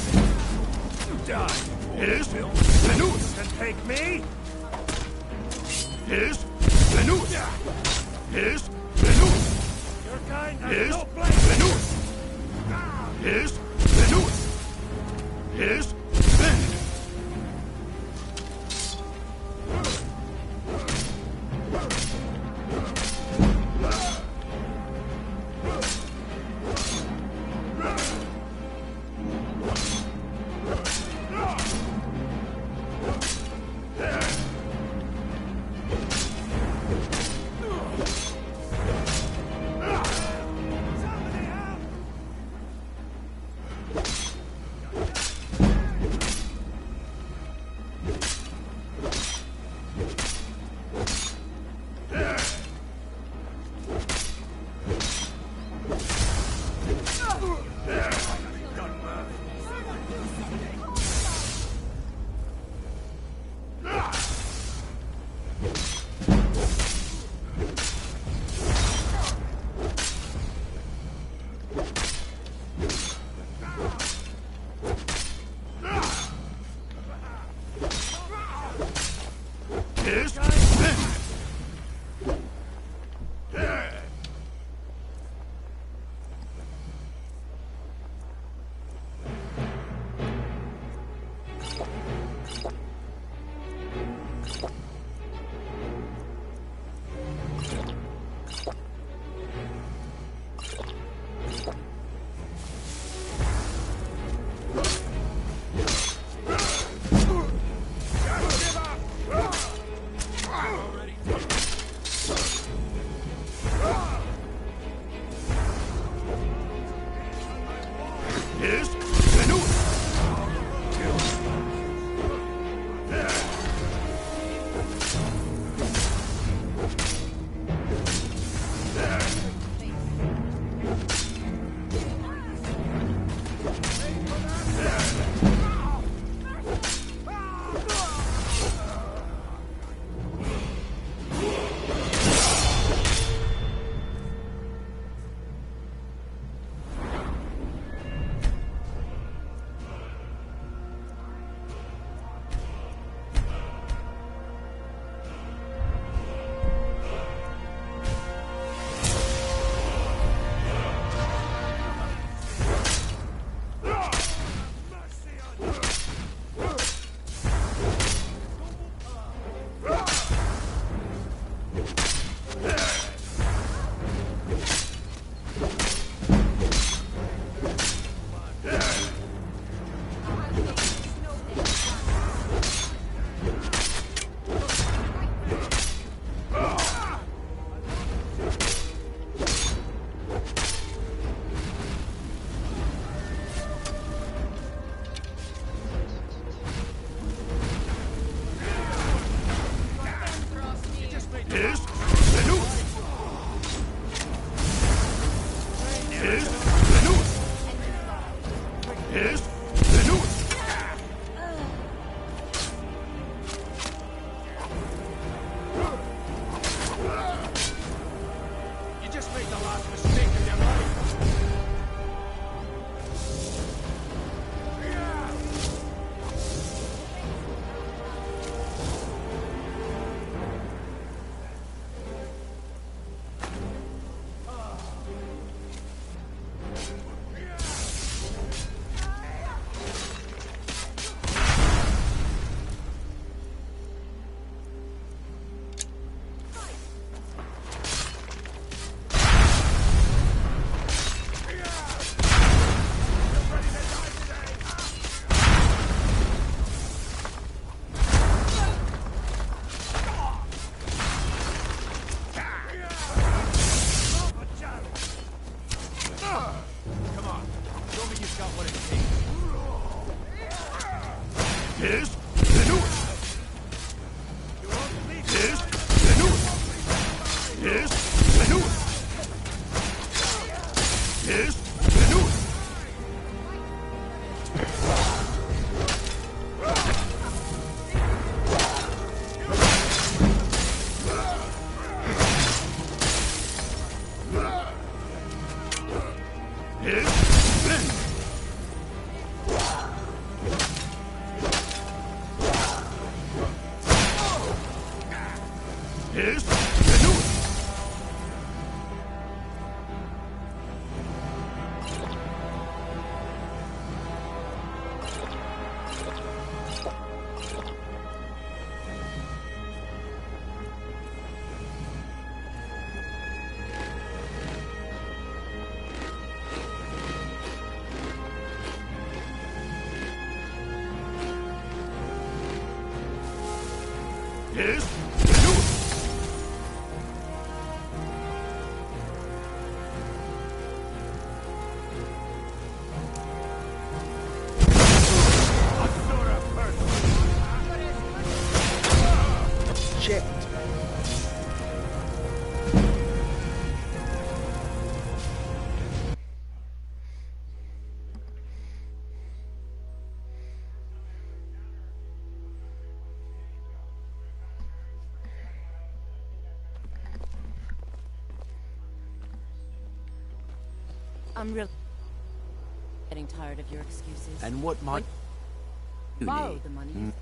Die. Yes, Venus. Can take me? Yes, Venus. Yes, Venus. Your kind has Yes, no blame. Venus. Yes, Venus. Yes, Ven. I'm really getting tired of your excuses. And what might you Borrow need? the money.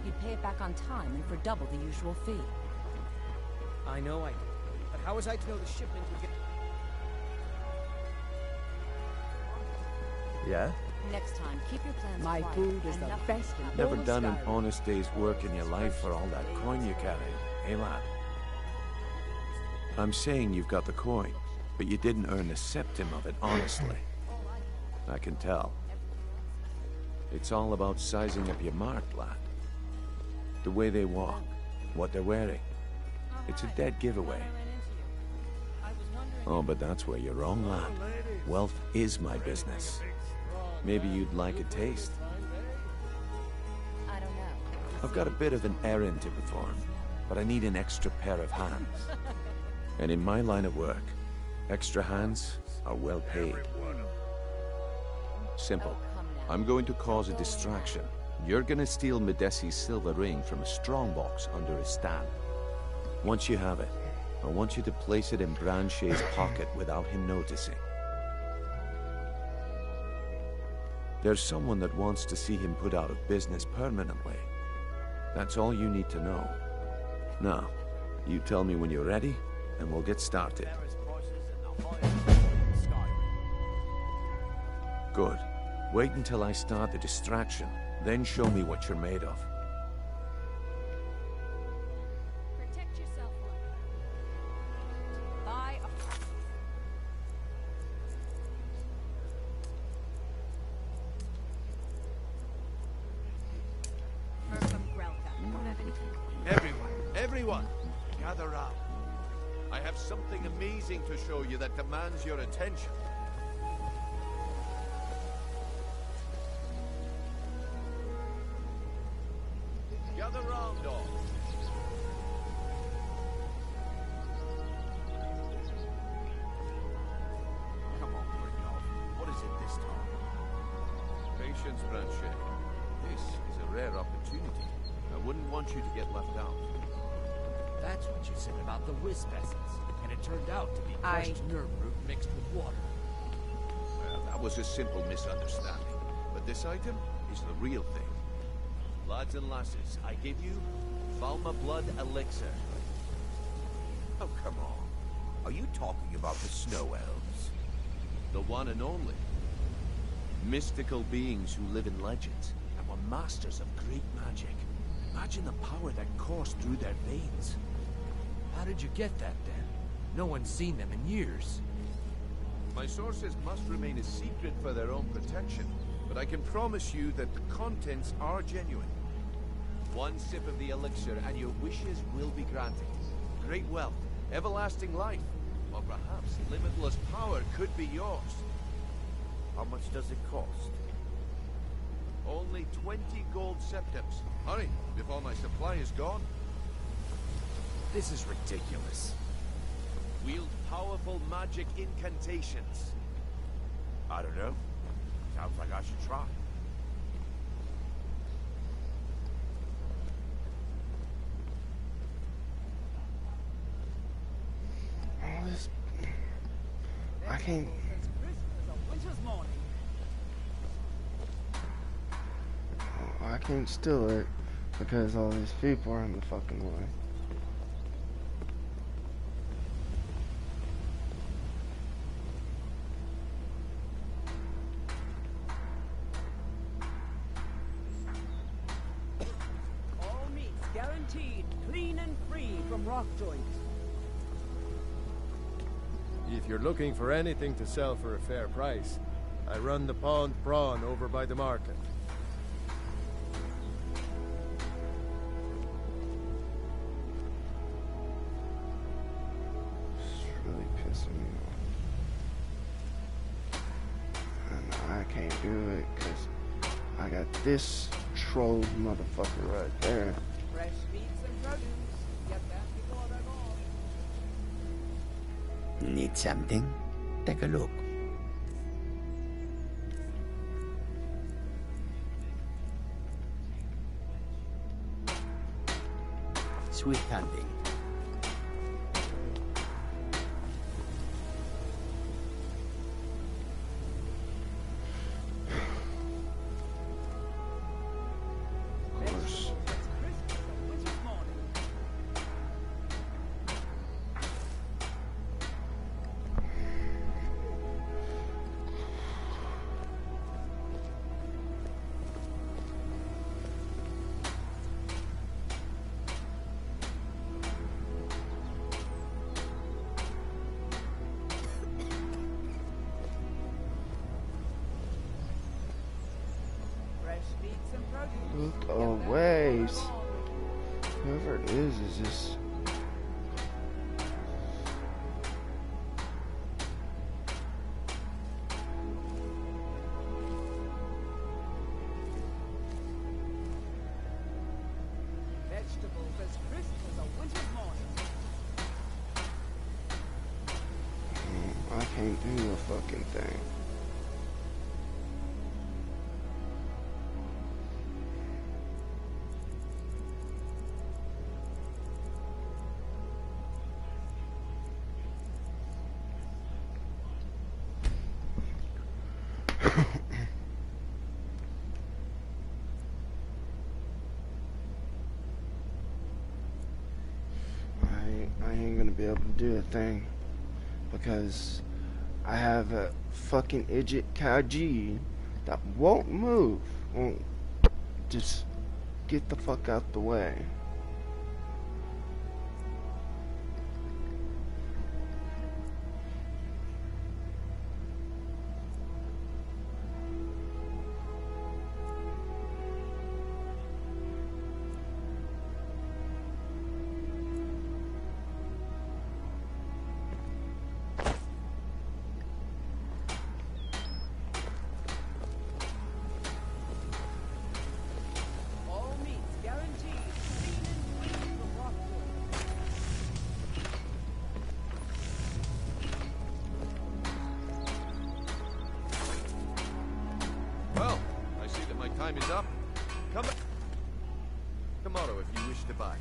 You'd pay it back on time and for double the usual fee. I know I did. But how was I to know the shipment would get... Yeah? Next time, keep your plans My quiet food is and the nothing- best in Never all of done an Skyrim. honest day's work in your life for all that coin you carry, eh, lad? I'm saying you've got the coin, but you didn't earn a septim of it honestly. I can tell. It's all about sizing up your mark, lad. The way they walk, what they're wearing. It's a dead giveaway. Oh, but that's where you're wrong, lad. Wealth is my business. Maybe you'd like a taste. I don't know. I've got a bit of an errand to perform, but I need an extra pair of hands. And in my line of work, extra hands are well paid. Simple. I'm going to cause a distraction. You're gonna steal Medesi's silver ring from a strongbox under his stand. Once you have it, I want you to place it in Branche's pocket without him noticing. There's someone that wants to see him put out of business permanently. That's all you need to know. Now, you tell me when you're ready, and we'll get started. Good. Wait until I start the distraction, then show me what you're made of. Protect yourself. Buy a... Everyone, gather round. I have something amazing to show you that demands your attention. Gather round, all. Come on, bring it off. What is it this time? Patience, Branche. This is a rare opportunity. I wouldn't want you to get left out. That's what you said about the wisp essence, and it turned out to be crushed nerve root mixed with water. Well, that was a simple misunderstanding. But this item is the real thing. Lads and lasses, I give you Falma Blood Elixir. Oh, come on. Are you talking about the snow elves? The one and only. Mystical beings who live in legends and were masters of great magic. Imagine the power that coursed through their veins. How did you get that, then? No one's seen them in years. My sources must remain a secret for their own protection, but I can promise you that the contents are genuine. One sip of the elixir and your wishes will be granted. Great wealth, everlasting life, or perhaps limitless power could be yours. How much does it cost? Only 20 gold septims. Hurry, before my supply is gone. This is ridiculous. Wield powerful magic incantations. I don't know. Sounds like I should try. All this... I can't... I can't steal it because all these people are in the fucking way. All meats guaranteed clean and free from rock joints. If you're looking for anything to sell for a fair price, I run the Pond Prawn over by the market. can't do it because I got this troll motherfucker right there. Fresh meats and produce. Get that before they're gone. Need something? Take a look. Sweet hunting. Look away. Whoever it is just... Vegetables as crisp as a winter's morning. I can't do a fucking thing. I ain't gonna be able to do a thing because I have a fucking idiot Kaiji that won't move, won't just get the fuck out the way. Well, I see that my time is up. Come back tomorrow if you wish to buy.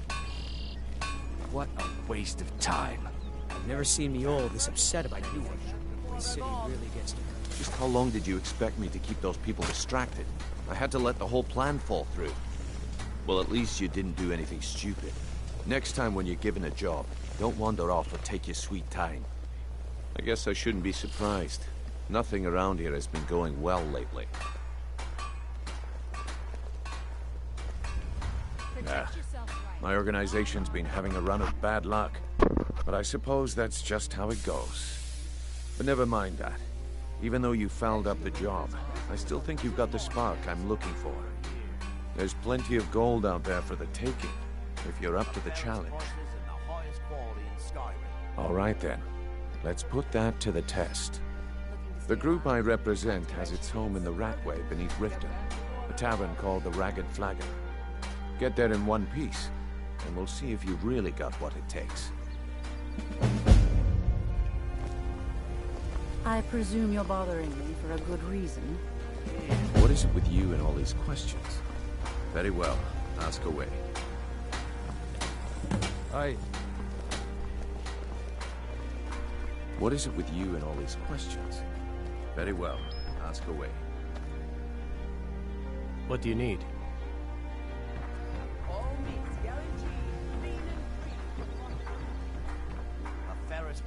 What a waste of time. I've never seen me all this upset about anything. This city really gets to me. Just how long did you expect me to keep those people distracted? I had to let the whole plan fall through. Well, at least you didn't do anything stupid. Next time when you're given a job, don't wander off or take your sweet time. I guess I shouldn't be surprised. Nothing around here has been going well lately. My organization's been having a run of bad luck, but I suppose that's just how it goes. But never mind that. Even though you fouled up the job, I still think you've got the spark I'm looking for. There's plenty of gold out there for the taking, if you're up to the challenge. All right then, let's put that to the test. The group I represent has its home in the Ratway beneath Riften, a tavern called the Ragged Flagon. Get there in one piece, and we'll see if you've really got what it takes. I presume you're bothering me for a good reason. What is it with you and all these questions? Very well, ask away. What is it with you and all these questions? Very well, ask away. What do you need?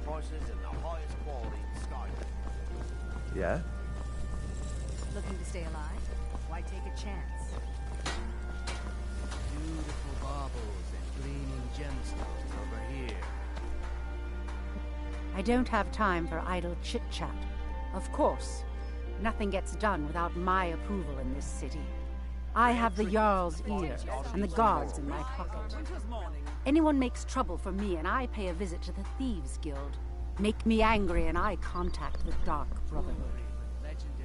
Prices and the highest quality in Skyrim. Yeah? Looking to stay alive? Why take a chance? Beautiful baubles and gleaming gemstones over here. I don't have time for idle chit-chat. Of course, nothing gets done without my approval in this city. I have the Jarl's ear and the guards in my pocket. Anyone makes trouble for me and I pay a visit to the Thieves Guild. Make me angry and I contact the Dark Brotherhood.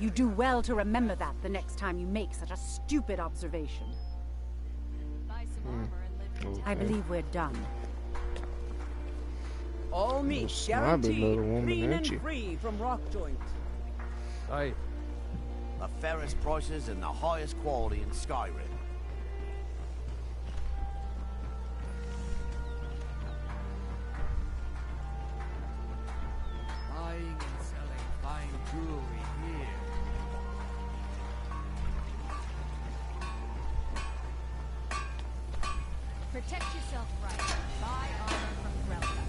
You do well to remember that the next time you make such a stupid observation. Okay. I believe we're done. All meat Snobby little guaranteed, woman, clean ain't and you? free from rock joint. Aye. The fairest prices and the highest quality in Skyrim. Buying and selling fine jewelry here. Protect yourself right. Buy armor from Grelka.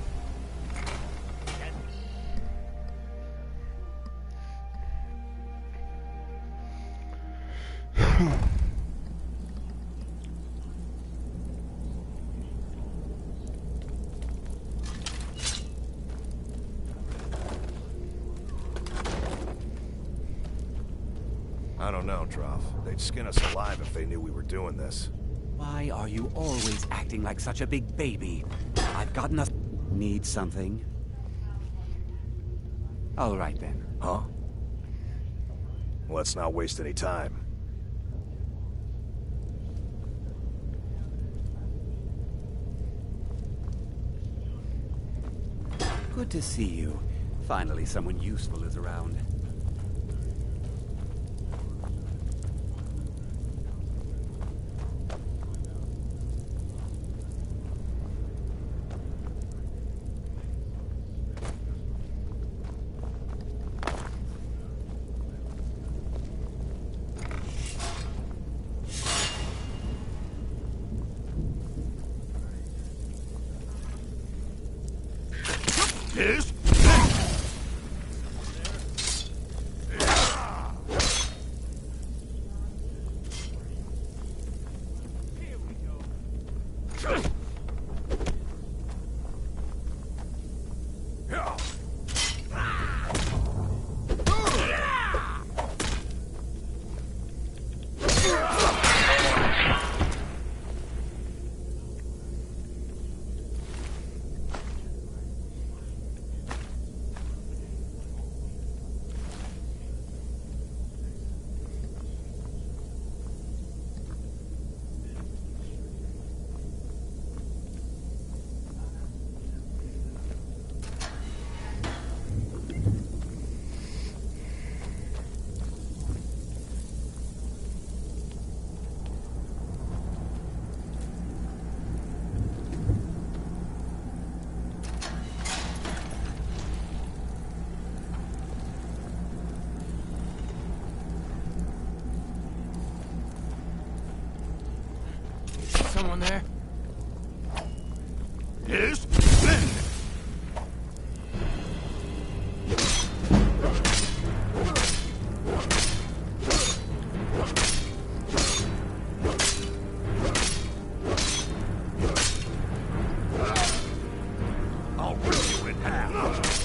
I don't know, Droff. They'd skin us alive if they knew we were doing this. Why are you always acting like such a big baby? I've got enough... Need something? All right, then. Huh? Let's not waste any time. Good to see you. Finally, someone useful is around. Yes? Someone there? Yes? I'll rip you in half.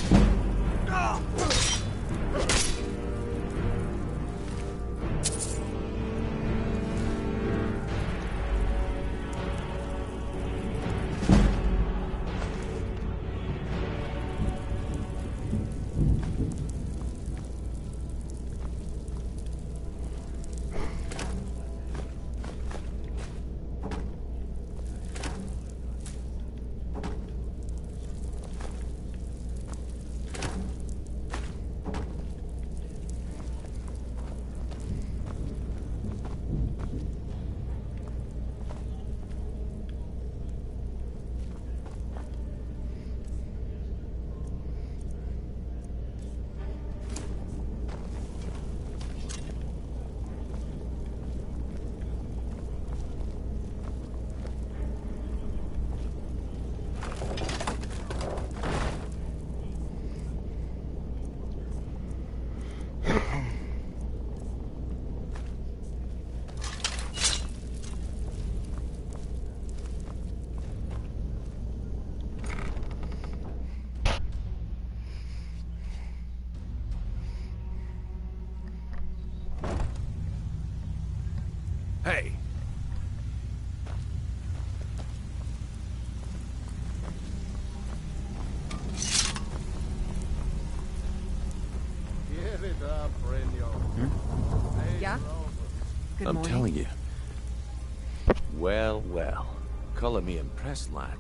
Well, well. Color me impressed, lad.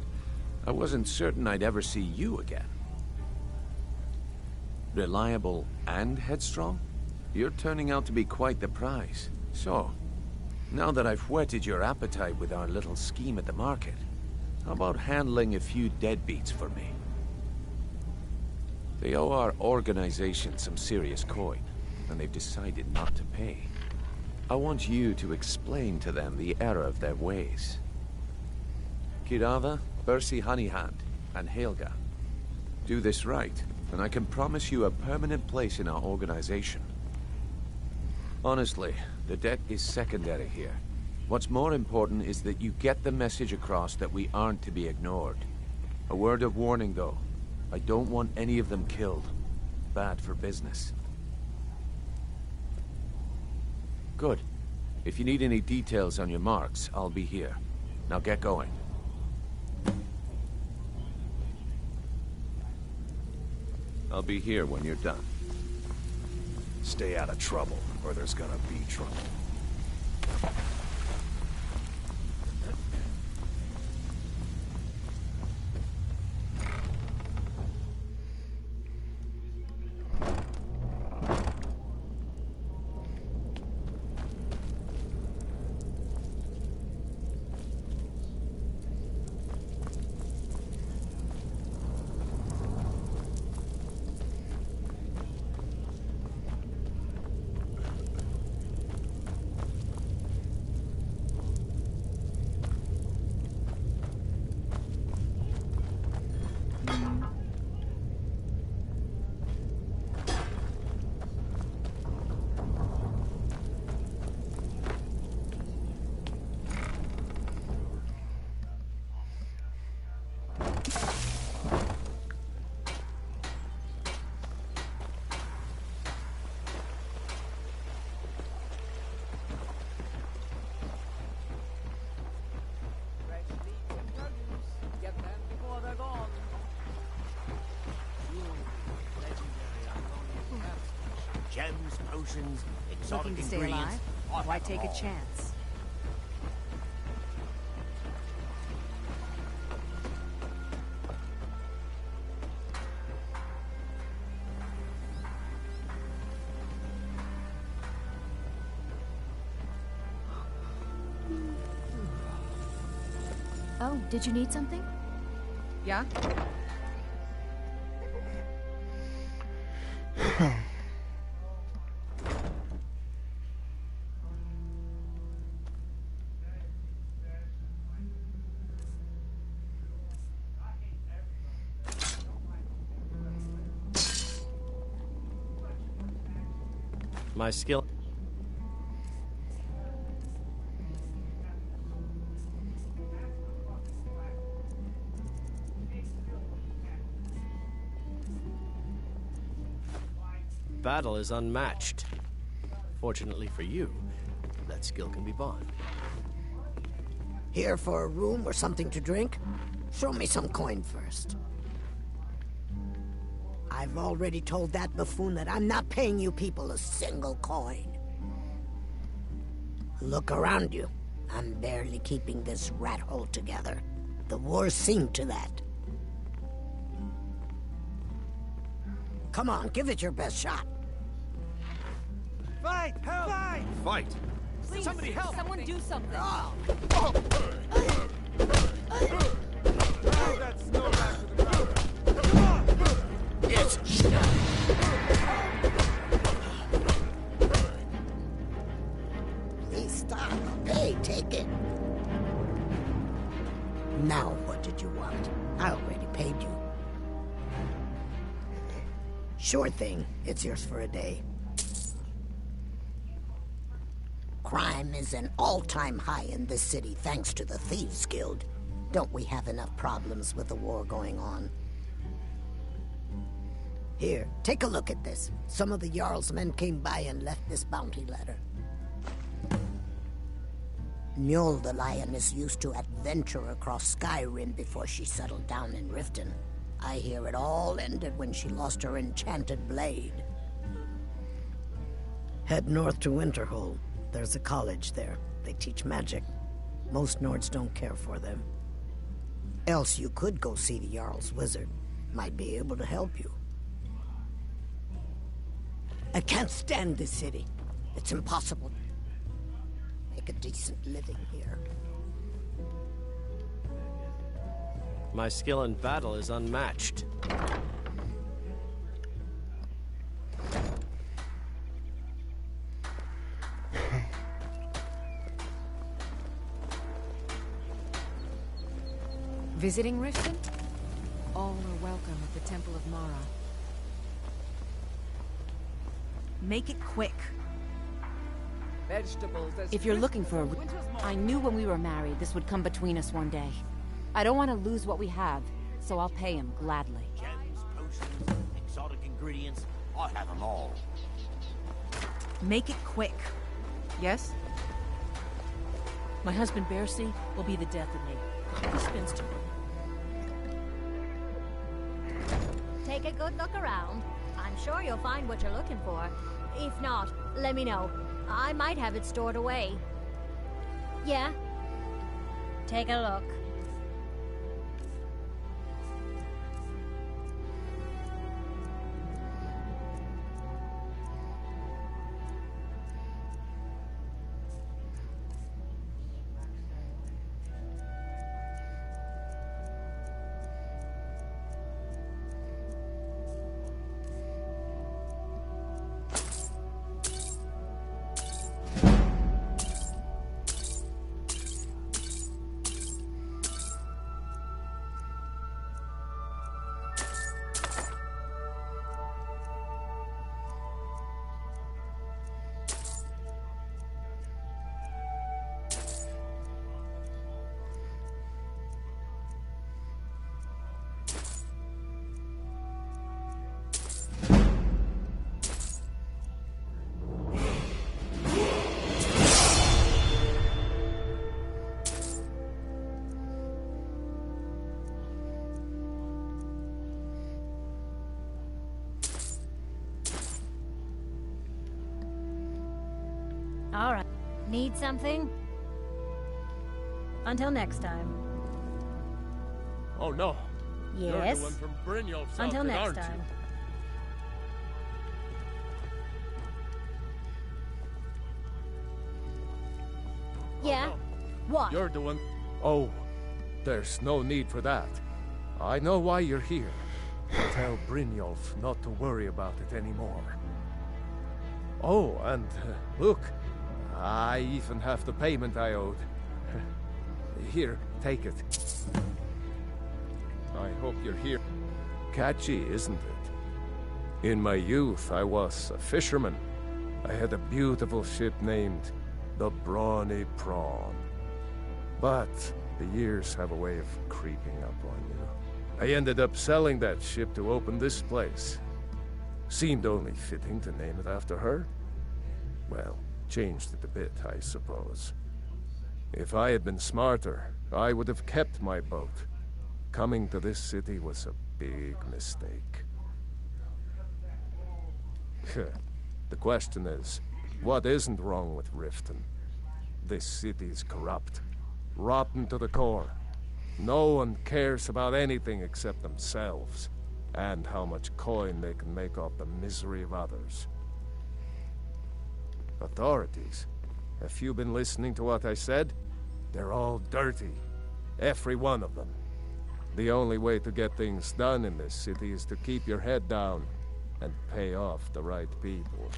I wasn't certain I'd ever see you again. Reliable and headstrong? You're turning out to be quite the prize. So, now that I've whetted your appetite with our little scheme at the market, how about handling a few deadbeats for me? They owe our organization some serious coin, and they've decided not to pay. I want you to explain to them the error of their ways. Kirava, Bersi Honeyhand, and Helga. Do this right, and I can promise you a permanent place in our organization. Honestly, the debt is secondary here. What's more important is that you get the message across that we aren't to be ignored. A word of warning, though. I don't want any of them killed. Bad for business. Good. If you need any details on your marks, I'll be here. Now get going. I'll be here when you're done. Stay out of trouble, or there's gonna be trouble. Gems, potions, exotic Looking to stay ingredients. alive? Why take a chance? Oh, did you need something? Yeah? My skill. Battle is unmatched. Fortunately for you, that skill can be bought. Here for a room or something to drink? Show me some coin first. I've already told that buffoon that I'm not paying you people a single coin. Look around you. I'm barely keeping this rat hole together. The war's seen to that. Come on, give it your best shot. Fight! Help! Fight! Fight! Please, somebody help! Someone do something. Drag that snow back to the ground. Come on! Yes. Please stop. Hey, take it. Now, what did you want? I already paid you. Sure thing. It's yours for a day. Crime is an all-time high in this city thanks to the Thieves Guild. Don't we have enough problems with the war going on? Here, take a look at this. Some of the Jarl's men came by and left this bounty letter. Mjol the Lioness used to adventure across Skyrim before she settled down in Riften. I hear it all ended when she lost her enchanted blade. Head north to Winterhold. There's a college there. They teach magic. Most Nords don't care for them. Else you could go see the Jarl's wizard. Might be able to help you. I can't stand this city. It's impossible. Make a decent living here. My skill in battle is unmatched. Visiting Riften? All are welcome at the Temple of Mara. Make it quick. Vegetables. If you're looking for a... I knew when we were married this would come between us one day. I don't want to lose what we have, so I'll pay him gladly. Gems, potions, exotic ingredients, I have them all. Make it quick. Yes? My husband Bercy will be the death of me. He spends too much. Take a good look around. I'm sure you'll find what you're looking for. If not, let me know. I might have it stored away. Yeah? Take a look. All right. Need something? Until next time. Oh no. Yes? You're the one from Brynjolf's Until outfit, next aren't time. You? Yeah? Oh, no. What? You're the one... Oh, there's no need for that. I know why you're here. Tell Brynjolf not to worry about it anymore. Oh, and look, I even have the payment I owed. Here, take it. I hope you're here. Catchy, isn't it? In my youth, I was a fisherman. I had a beautiful ship named the Brawny Prawn. But the years have a way of creeping up on you. I ended up selling that ship to open this place. Seemed only fitting to name it after her. Well, changed it a bit, I suppose. If I had been smarter, I would have kept my boat. Coming to this city was a big mistake. The question is, what isn't wrong with Riften? This city's corrupt, rotten to the core. No one cares about anything except themselves, and how much coin they can make off the misery of others. Authorities, have you been listening to what I said? They're all dirty. Every one of them. The only way to get things done in this city is to keep your head down and pay off the right people.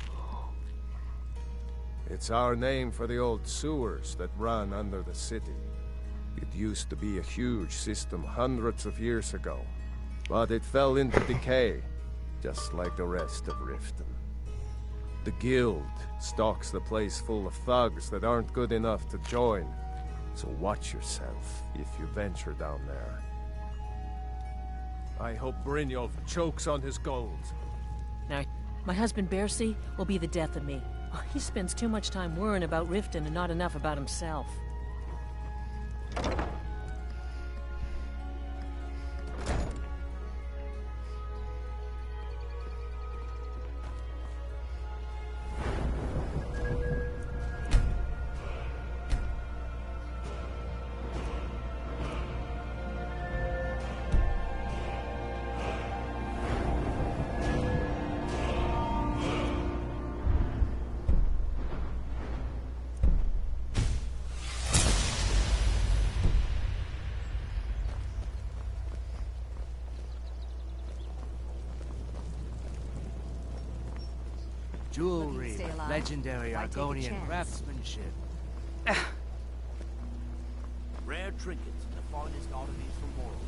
It's our name for the old sewers that run under the city. It used to be a huge system hundreds of years ago, but it fell into decay, just like the rest of Riften. The guild stocks the place full of thugs that aren't good enough to join, so watch yourself if you venture down there. I hope Brynjolf chokes on his gold. Now, my husband Bercy will be the death of me. He spends too much time worrying about Riften and not enough about himself. Jewelry, stay alive. legendary Why take a Argonian chance? craftsmanship. Rare trinkets and the finest oddities from Morrowind.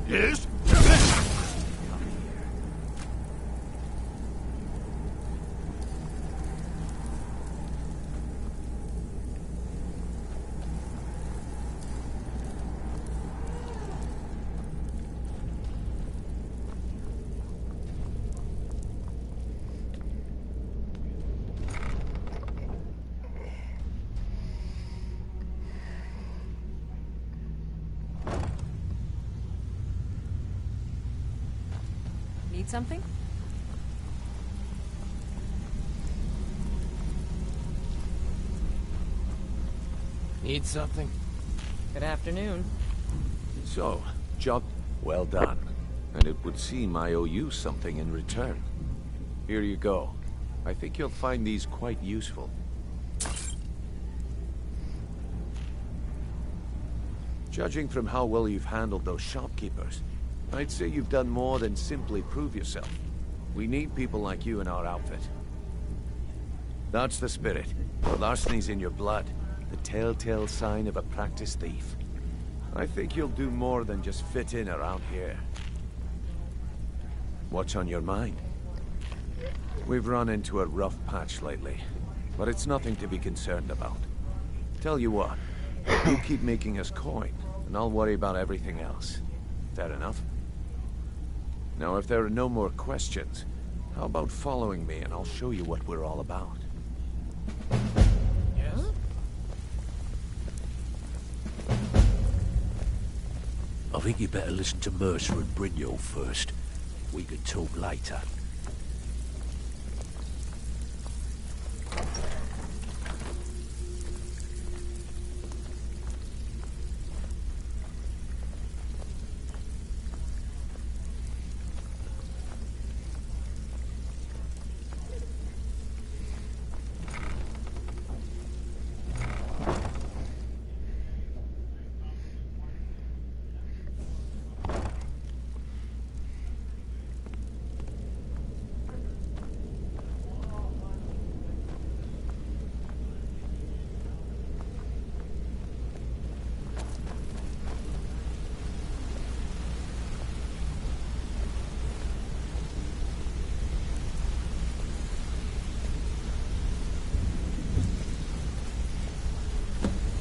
Yes? Need something? Need something? Good afternoon. So, job well done. And it would seem I owe you something in return. Here you go. I think you'll find these quite useful. Judging from how well you've handled those shopkeepers, I'd say you've done more than simply prove yourself. We need people like you in our outfit. That's the spirit. Larceny's in your blood. The telltale sign of a practiced thief. I think you'll do more than just fit in around here. What's on your mind? We've run into a rough patch lately, but it's nothing to be concerned about. Tell you what, you keep making us coin, and I'll worry about everything else. Fair enough? Now, if there are no more questions, how about following me and I'll show you what we're all about? Yes? I think you better listen to Mercer and Brynjolf first. We can talk later.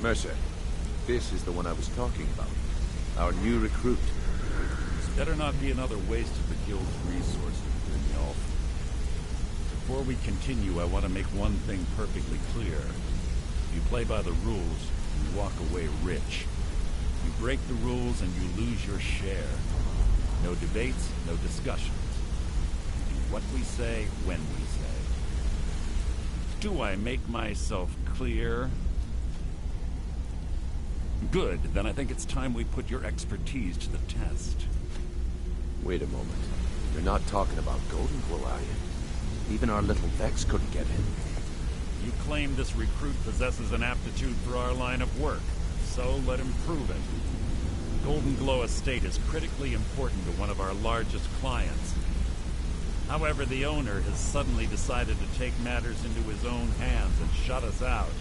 Mercer, this is the one I was talking about. Our new recruit. This better not be another waste of the guild's resources, Brynjolf. Before we continue, I want to make one thing perfectly clear. If you play by the rules, you walk away rich. You break the rules and you lose your share. No debates, no discussions. We do what we say, when we say. Do I make myself clear? Good, then I think it's time we put your expertise to the test. Wait a moment. You're not talking about Golden Glow, are you? Even our little Vex couldn't get in. You claim this recruit possesses an aptitude for our line of work, so let him prove it. Golden Glow Estate is critically important to one of our largest clients. However, the owner has suddenly decided to take matters into his own hands and shut us out.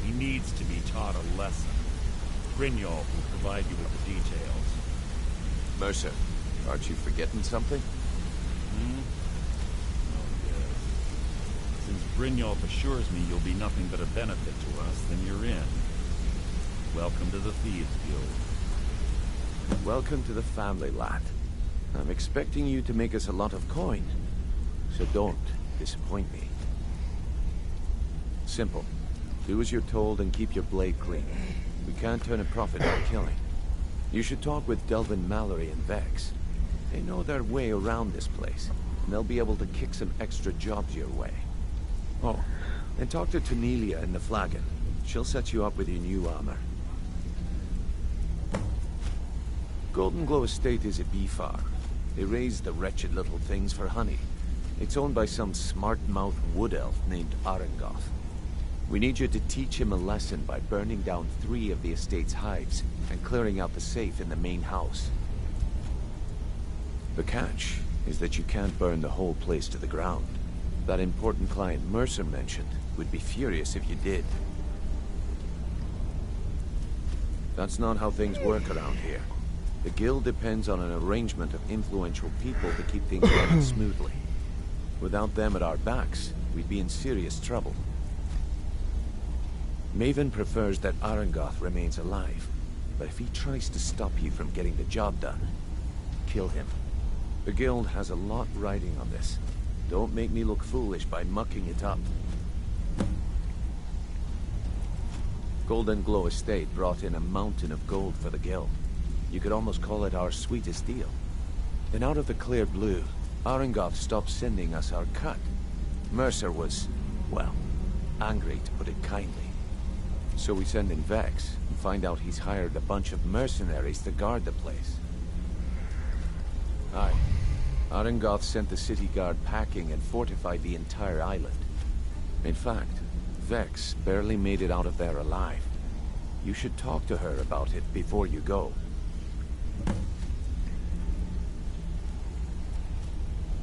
He needs to be taught a lesson. Brynjolf will provide you with the details. Mercer, aren't you forgetting something? Oh, yes. Since Brynjolf assures me you'll be nothing but a benefit to us, then you're in. Welcome to the Thieves Guild. Welcome to the family, lad. I'm expecting you to make us a lot of coin, so don't disappoint me. Simple. Do as you're told and keep your blade clean. We can't turn a profit on killing. You should talk with Delvin, Mallory, and Vex. They know their way around this place, and they'll be able to kick some extra jobs your way. Oh, and talk to Tanelia in the Flagon. She'll set you up with your new armor. Golden Glow Estate is a bee farm. They raise the wretched little things for honey. It's owned by some smart-mouthed wood elf named Arengoth. We need you to teach him a lesson by burning down 3 of the estate's hives and clearing out the safe in the main house. The catch is that you can't burn the whole place to the ground. That important client Mercer mentioned would be furious if you did. That's not how things work around here. The guild depends on an arrangement of influential people to keep things running smoothly. Without them at our backs, we'd be in serious trouble. Maven prefers that Arengoth remains alive, but if he tries to stop you from getting the job done, kill him. The guild has a lot riding on this. Don't make me look foolish by mucking it up. Golden Glow Estate brought in a mountain of gold for the guild. You could almost call it our sweetest deal. Then out of the clear blue, Arengoth stopped sending us our cut. Mercer was, well, angry to put it kindly. So we send in Vex and find out he's hired a bunch of mercenaries to guard the place. Aye. Arengoth sent the city guard packing and fortified the entire island. In fact, Vex barely made it out of there alive. You should talk to her about it before you go.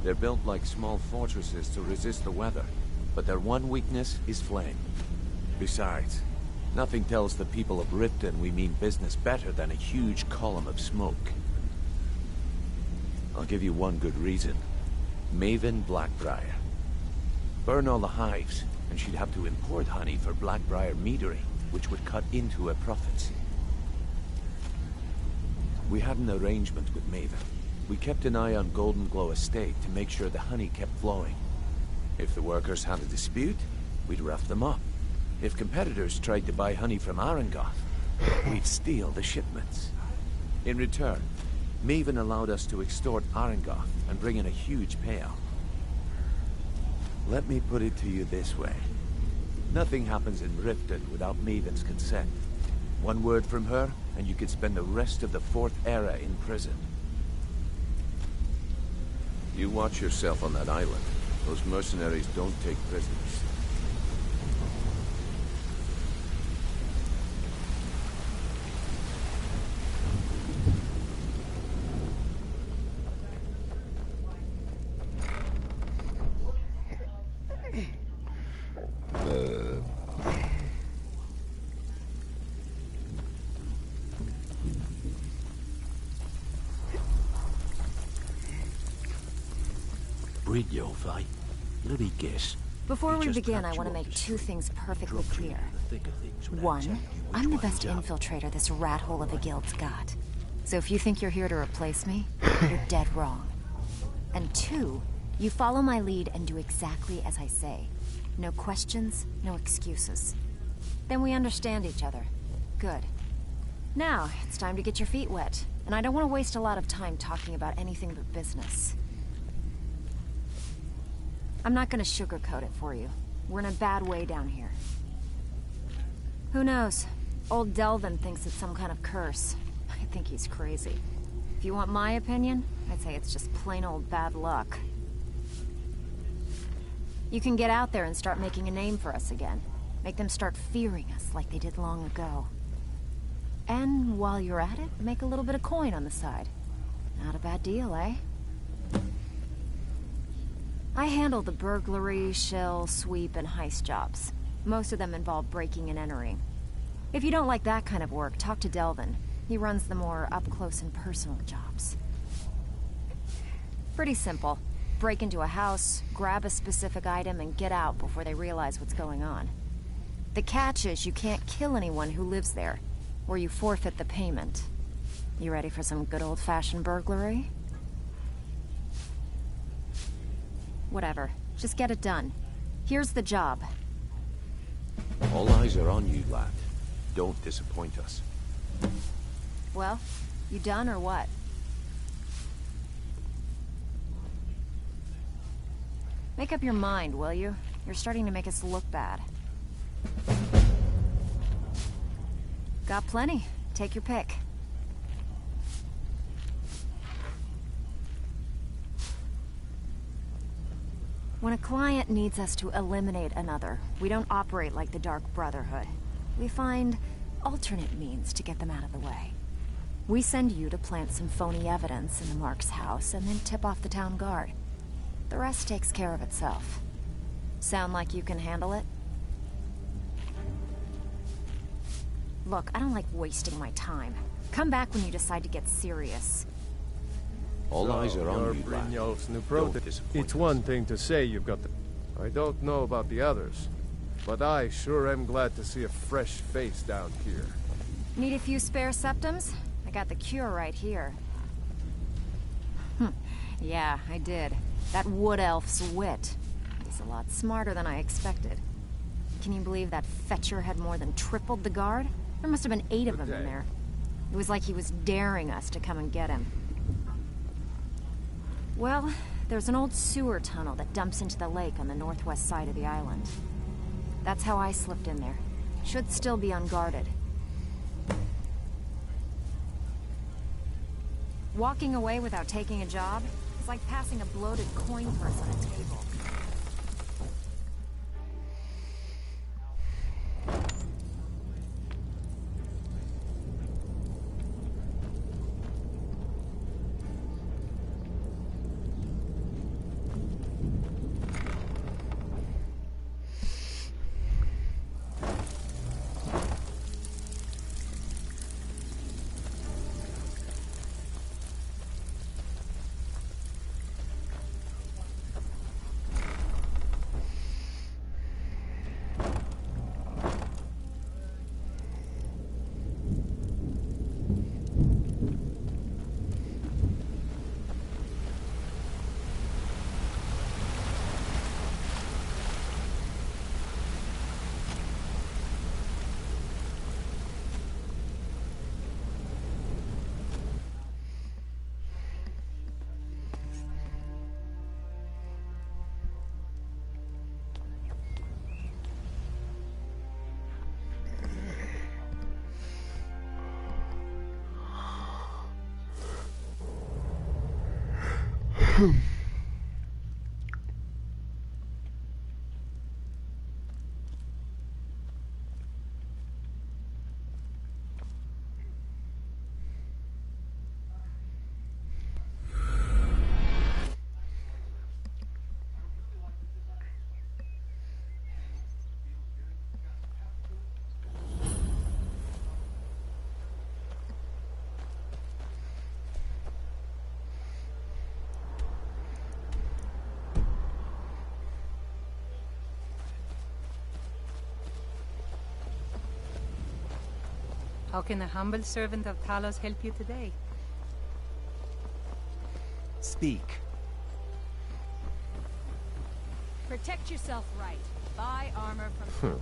They're built like small fortresses to resist the weather, but their one weakness is flame. Besides, nothing tells the people of Riften we mean business better than a huge column of smoke. I'll give you one good reason. Maven Blackbriar. Burn all the hives, and she'd have to import honey for Blackbriar meadery, which would cut into her profits. We had an arrangement with Maven. We kept an eye on Golden Glow Estate to make sure the honey kept flowing. If the workers had a dispute, we'd rough them up. If competitors tried to buy honey from Arengoth, we'd steal the shipments. In return, Maven allowed us to extort Arengoth and bring in a huge payout. Let me put it to you this way. Nothing happens in Riften without Maven's consent. One word from her, and you could spend the rest of the 4th era in prison. You watch yourself on that island. Those mercenaries don't take prisoners. Brynjolf, let me guess. Before we begin, I want to make 2 things perfectly clear. 1, I'm the best infiltrator this rat hole of a guild's got. So if you think you're here to replace me, you're dead wrong. And 2, you follow my lead and do exactly as I say. No questions, no excuses. Then we understand each other. Good. Now, it's time to get your feet wet. And I don't want to waste a lot of time talking about anything but business. I'm not gonna sugarcoat it for you. We're in a bad way down here. Who knows? Old Delvin thinks it's some kind of curse. I think he's crazy. If you want my opinion, I'd say it's just plain old bad luck. You can get out there and start making a name for us again. Make them start fearing us like they did long ago. And while you're at it, make a little bit of coin on the side. Not a bad deal, eh? I handle the burglary, shell, sweep, and heist jobs. Most of them involve breaking and entering. If you don't like that kind of work, talk to Delvin. He runs the more up-close and personal jobs. Pretty simple. Break into a house, grab a specific item, and get out before they realize what's going on. The catch is you can't kill anyone who lives there, or you forfeit the payment. You ready for some good old-fashioned burglary? Whatever. Just get it done. Here's the job. All eyes are on you, lad. Don't disappoint us. Well, you done or what? Make up your mind, will you? You're starting to make us look bad. Got plenty. Take your pick. When a client needs us to eliminate another, we don't operate like the Dark Brotherhood. We find alternate means to get them out of the way. We send you to plant some phony evidence in the Mark's house and then tip off the town guard. The rest takes care of itself. Sound like you can handle it? Look, I don't like wasting my time. Come back when you decide to get serious. All eyes are on you, lad. Brynjolf's new prototype. It's one thing to say you've got the... I don't know about the others, but I sure am glad to see a fresh face down here. Need a few spare septums? I got the cure right here. Yeah, I did. That wood elf's wit. He's a lot smarter than I expected. Can you believe that fetcher had more than tripled the guard? There must have been 8 of them in there. It was like he was daring us to come and get him. Well, there's an old sewer tunnel that dumps into the lake on the northwest side of the island. That's how I slipped in there. Should still be unguarded. Walking away without taking a job is like passing a bloated coin purse on a table. How can a humble servant of Talos help you today? Speak. Protect yourself right. Buy armor from...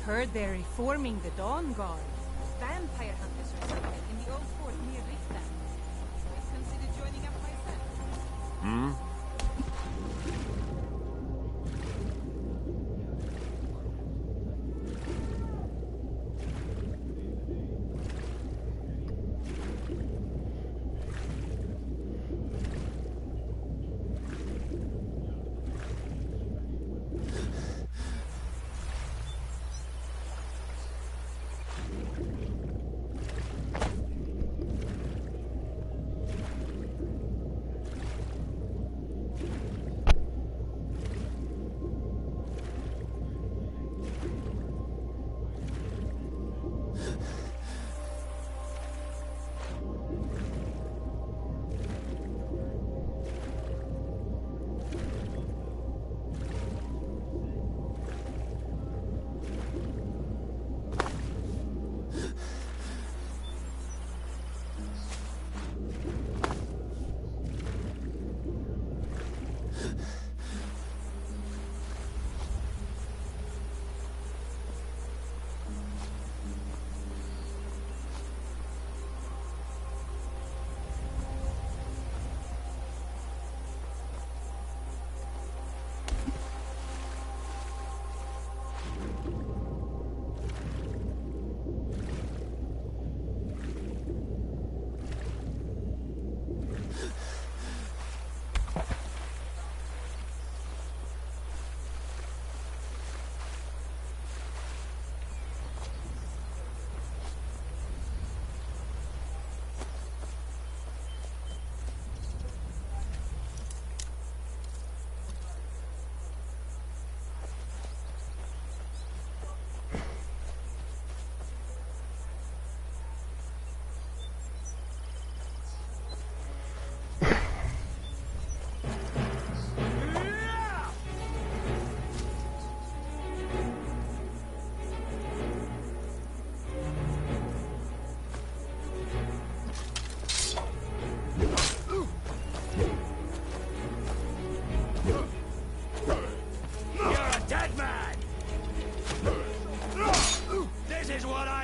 Heard they're reforming the Dawn Guard. Vampire hunters or something in the old fort near Riften. I considered joining up myself.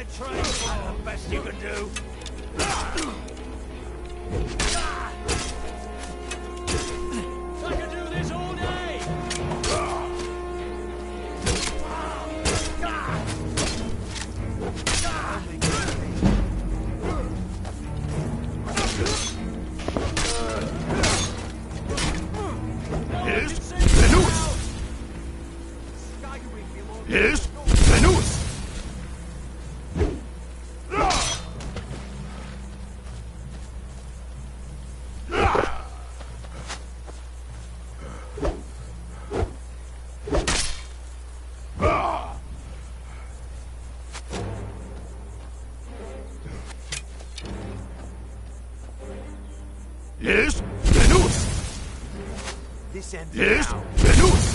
I trained for. The best you can do. I can do this all day. Yes, Venus! Yes, Venus! This ends Yes, now. Venus!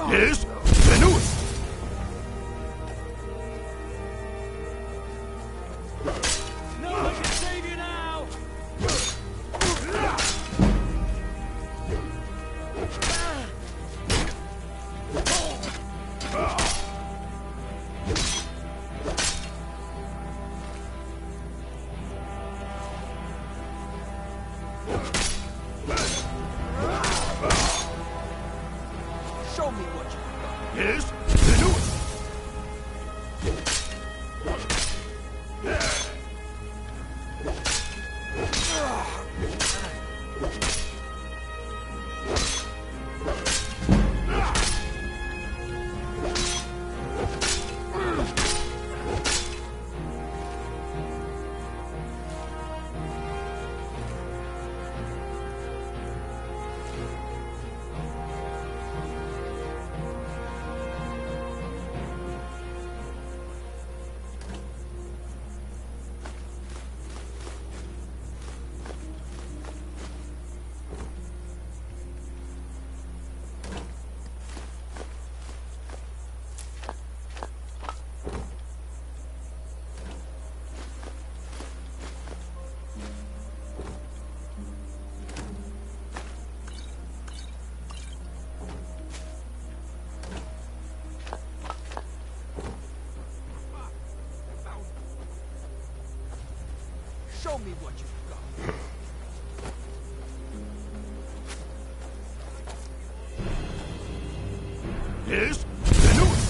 Yes, Venus! No one can save you now. Show me what you've got. Yes, Venus! Show me what you've got. Yes, Venus!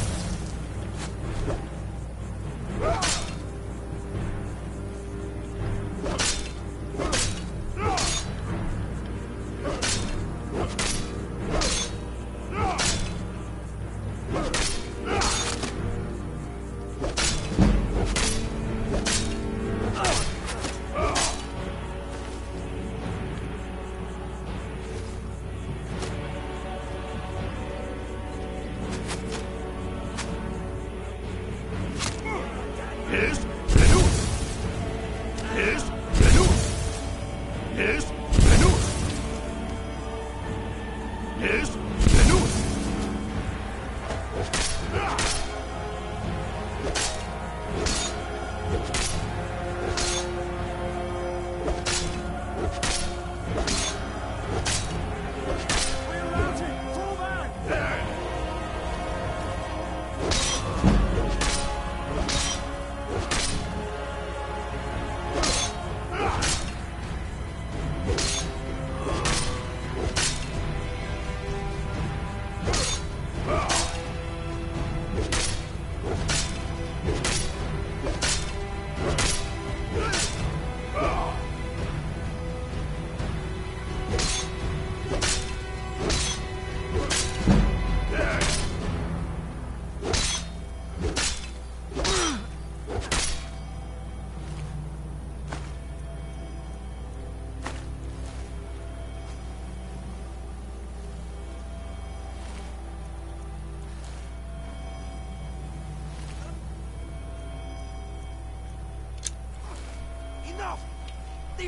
Yes, Venus! Yes, Venus! Yes, Venus! Yes, Venus!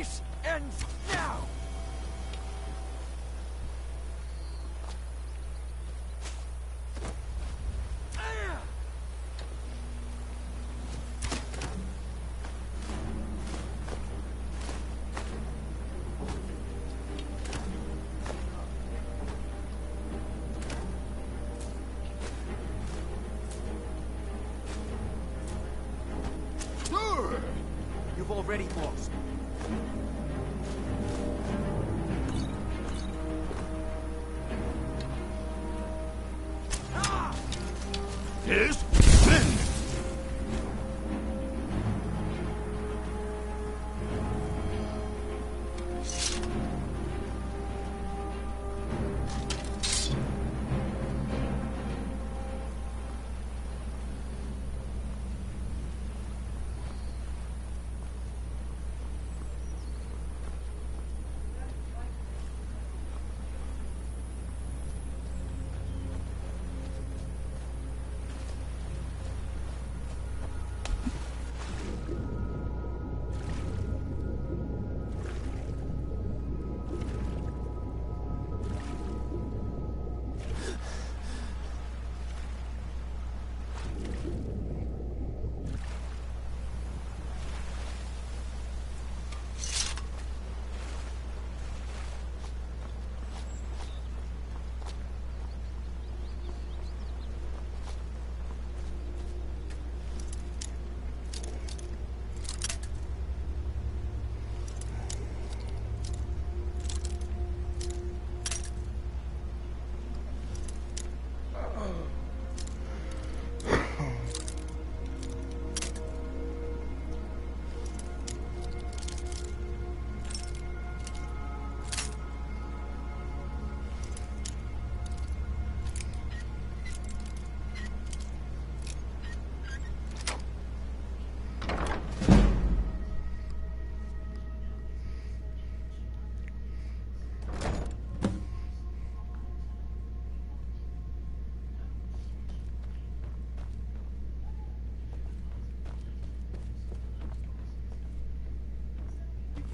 This ends now! You've already lost. Yes? Then!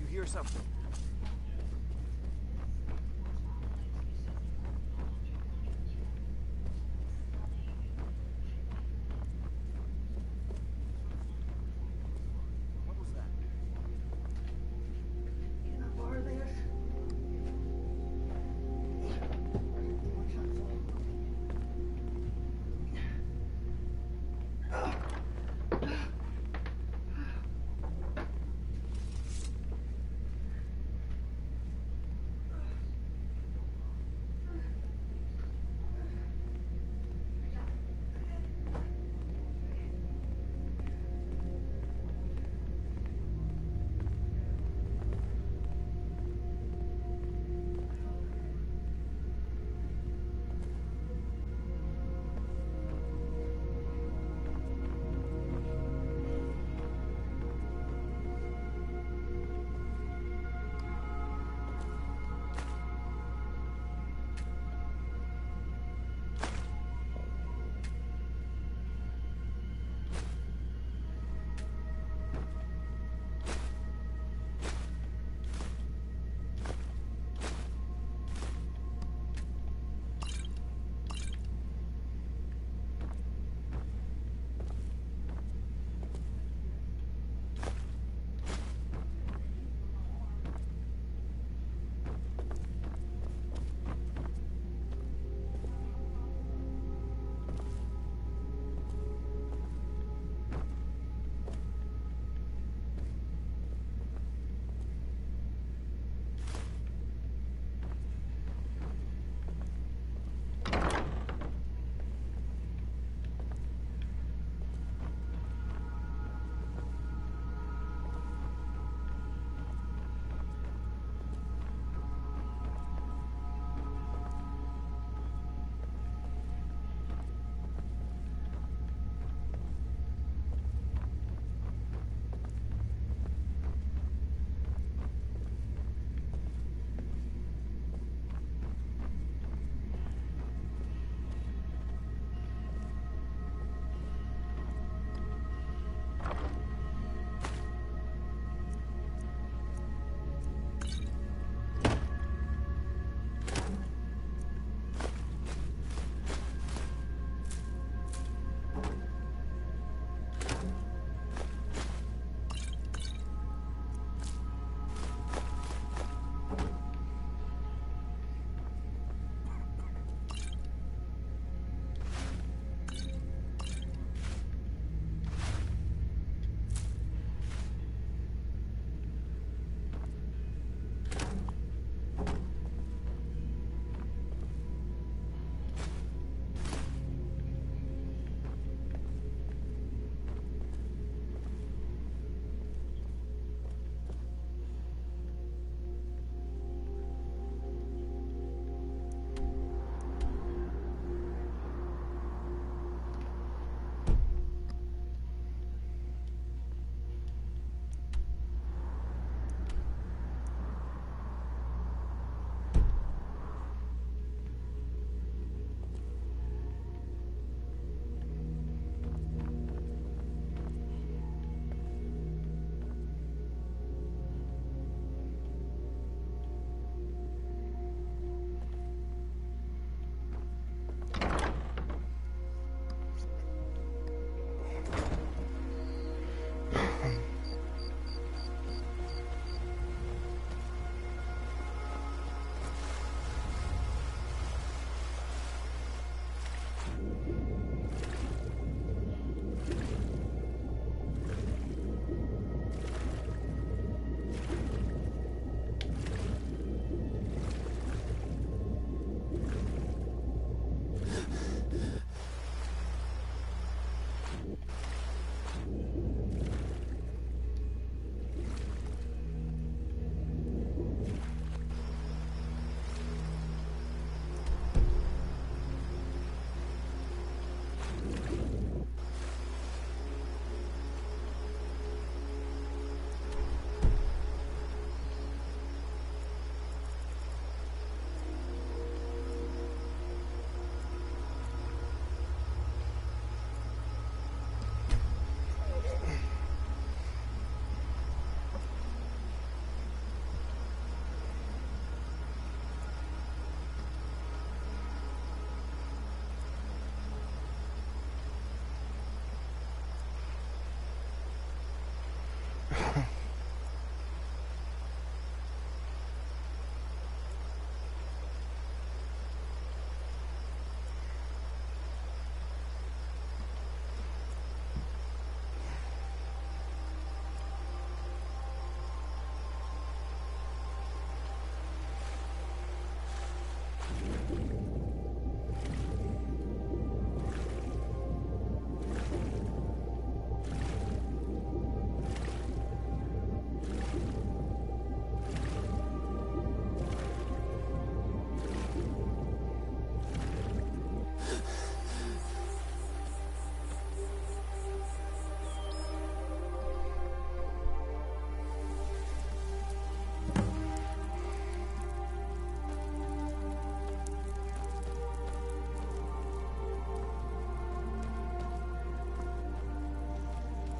Hear something. What was that? In a bar there?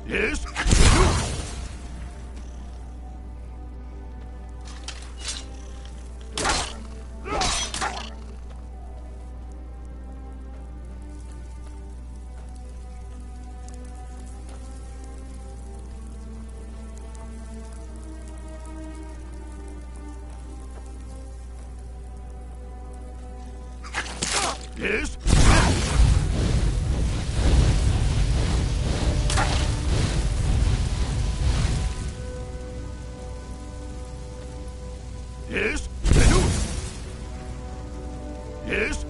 Yes? Yes? Yes? Yes?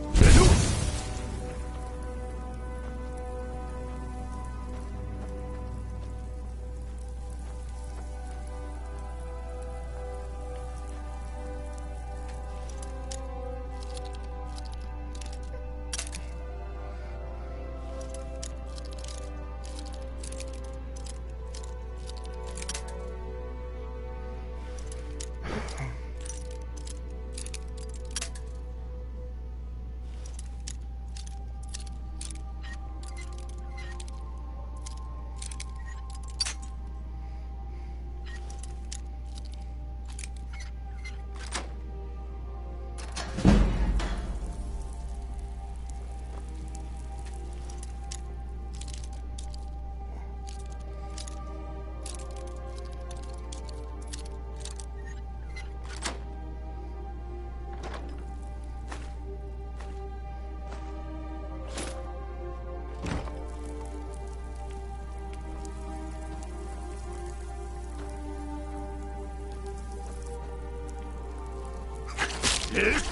Yes?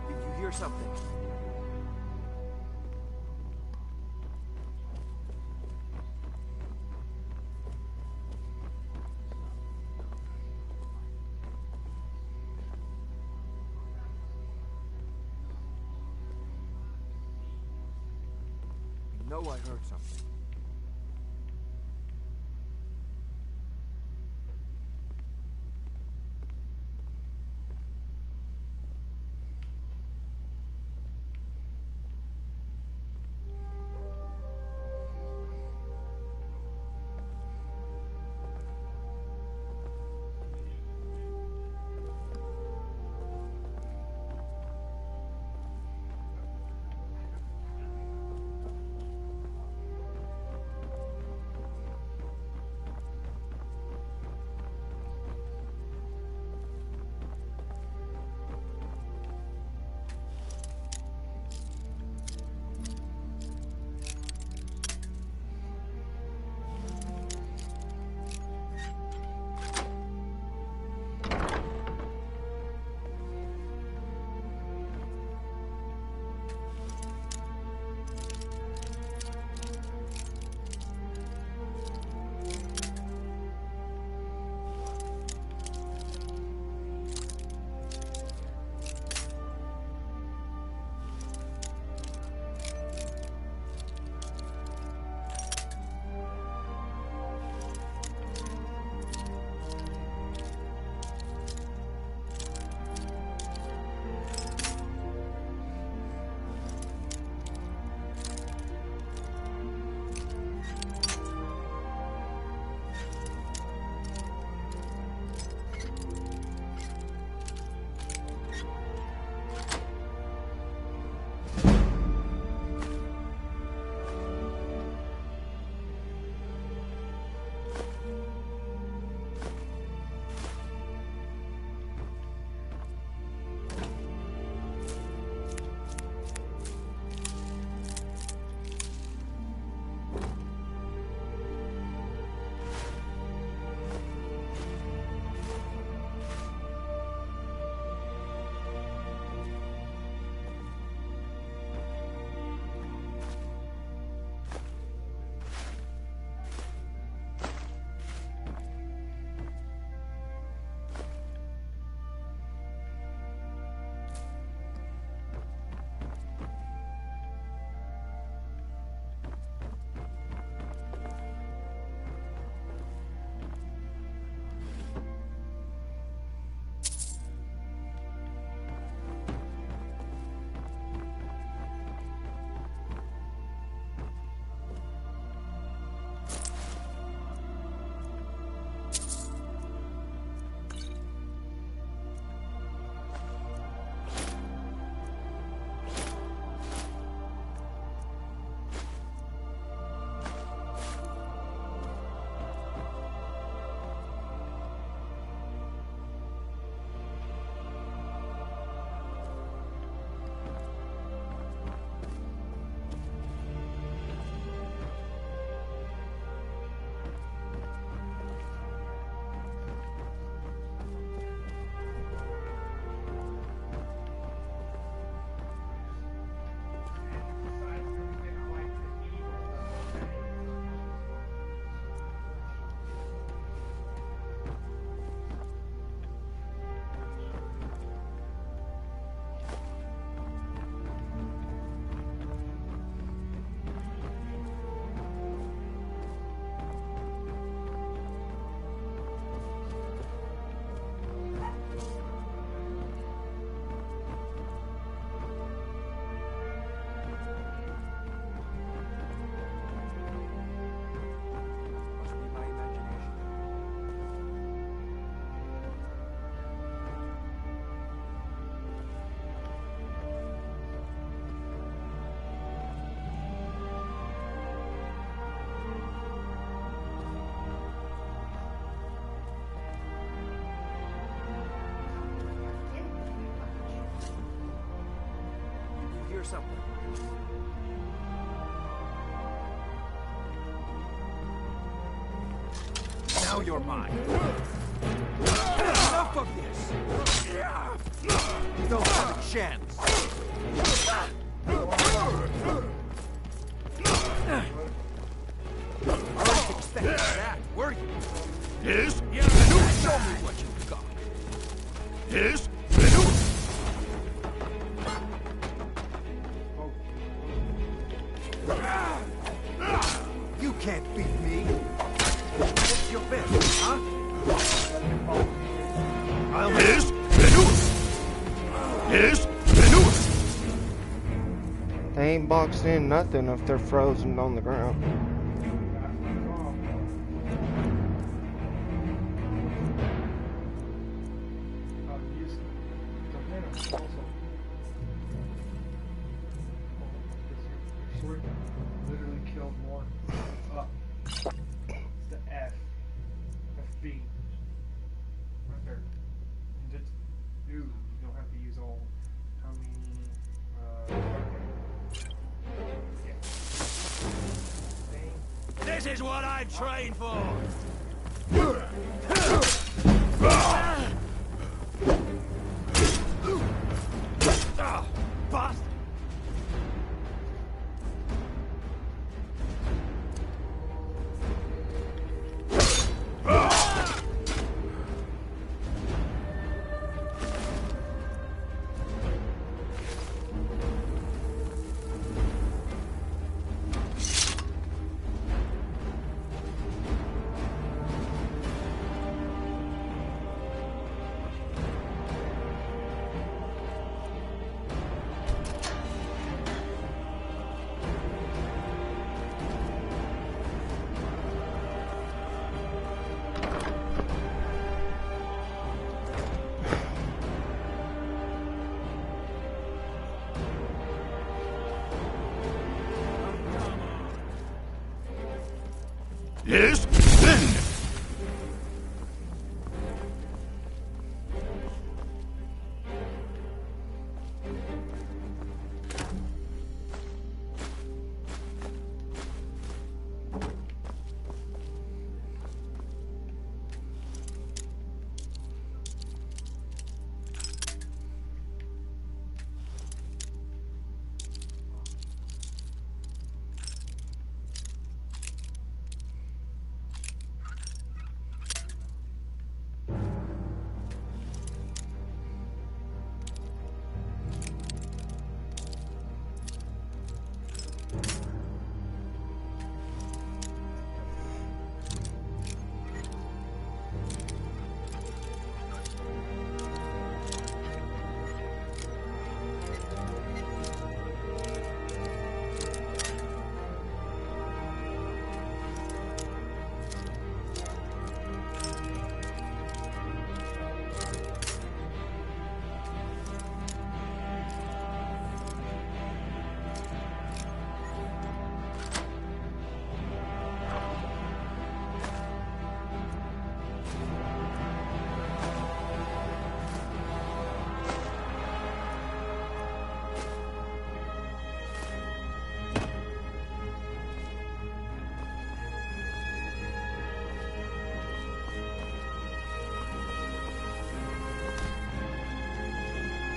Did you hear something? I know I heard something. something. Now you're mine. Enough of this! You don't have a chance. Weren't expecting that, were you? Yes? Yeah, show me what you've got. Yes? You can't beat me. What's your best, huh? Yes? Yes? They ain't boxed in nothing if they're frozen on the ground. Literally killed more. It's the F. FB. Right there. And just do. You don't have to use all. How many? Yeah. This is what I trained for! Bastard! Yes? Then!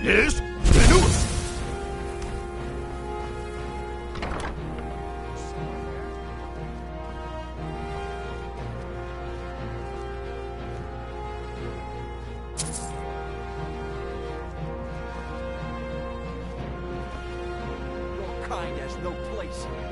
Yes? Venus! Your kind has no place here.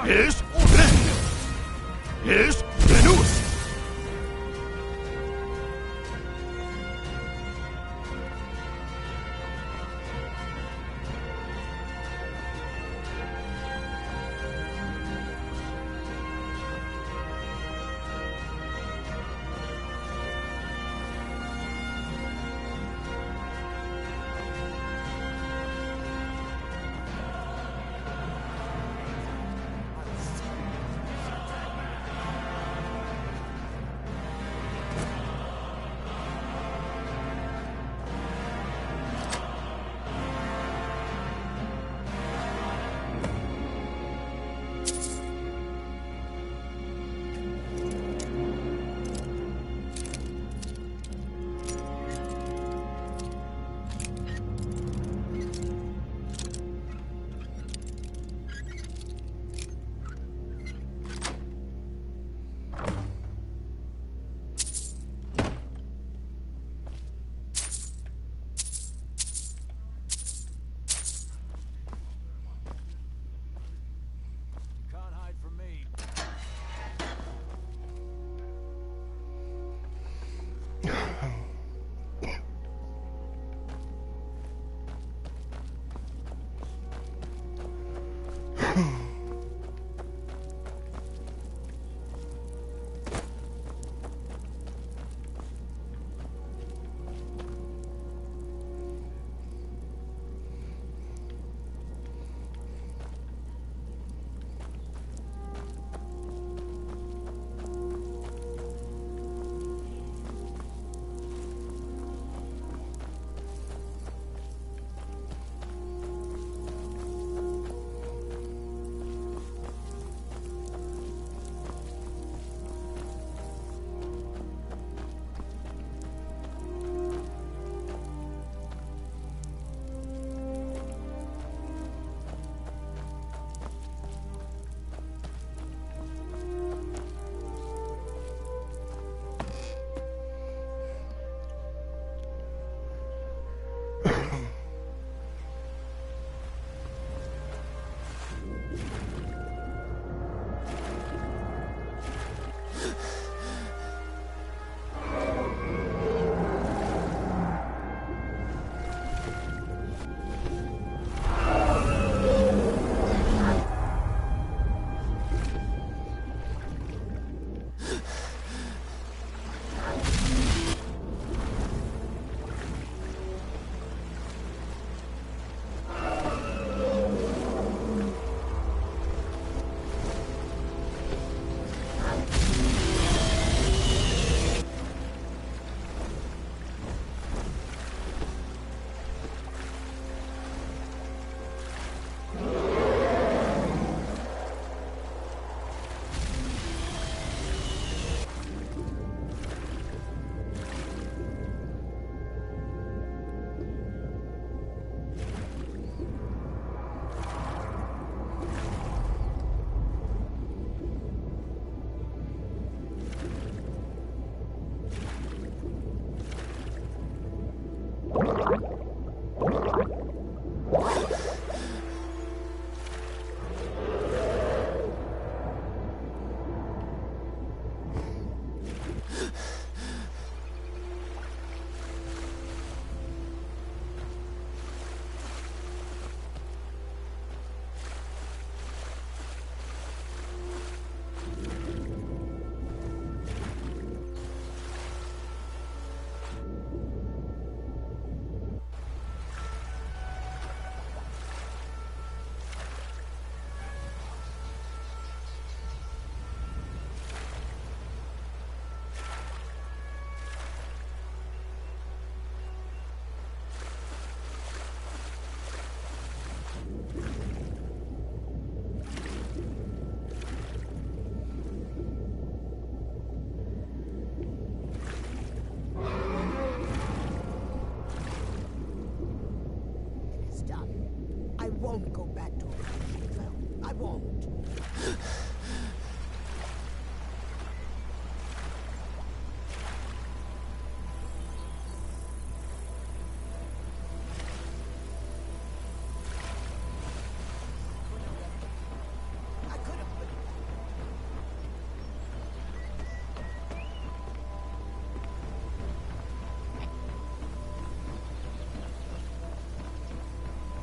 Yes? Yes? Venus!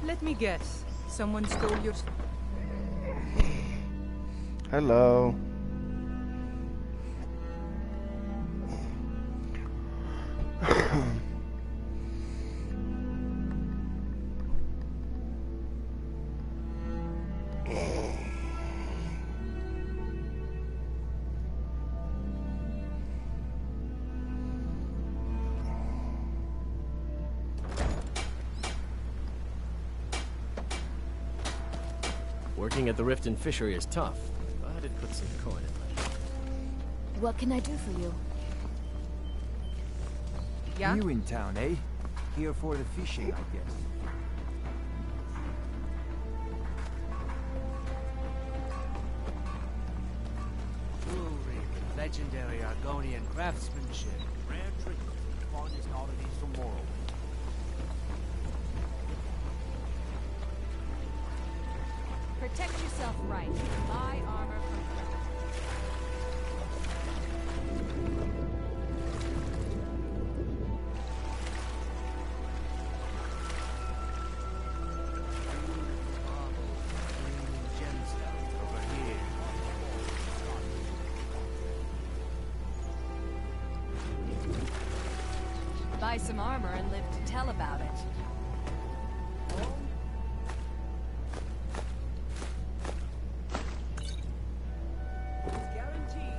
Let me guess. Someone stole your... Hello. Working at the Riften fishery is tough, but it puts some coin in my pocket. What can I do for you? Yeah? New in town, eh? Here for the fishing, I guess. Jewelry with legendary Argonian craftsmanship. Rare trinkets and finest oddities from Morrowind. Protect yourself right. Buy armor from buy some armor and live to tell about it.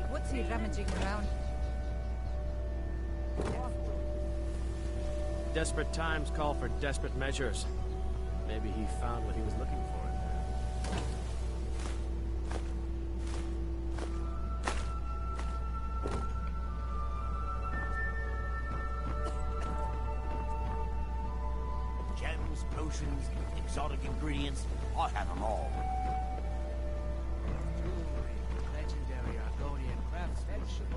What's he rummaging around? Desperate times call for desperate measures. Maybe he found what he was looking for in there. Gems, potions, exotic ingredients, I have them all. Jewelry with legendary Argonian craftsmanship.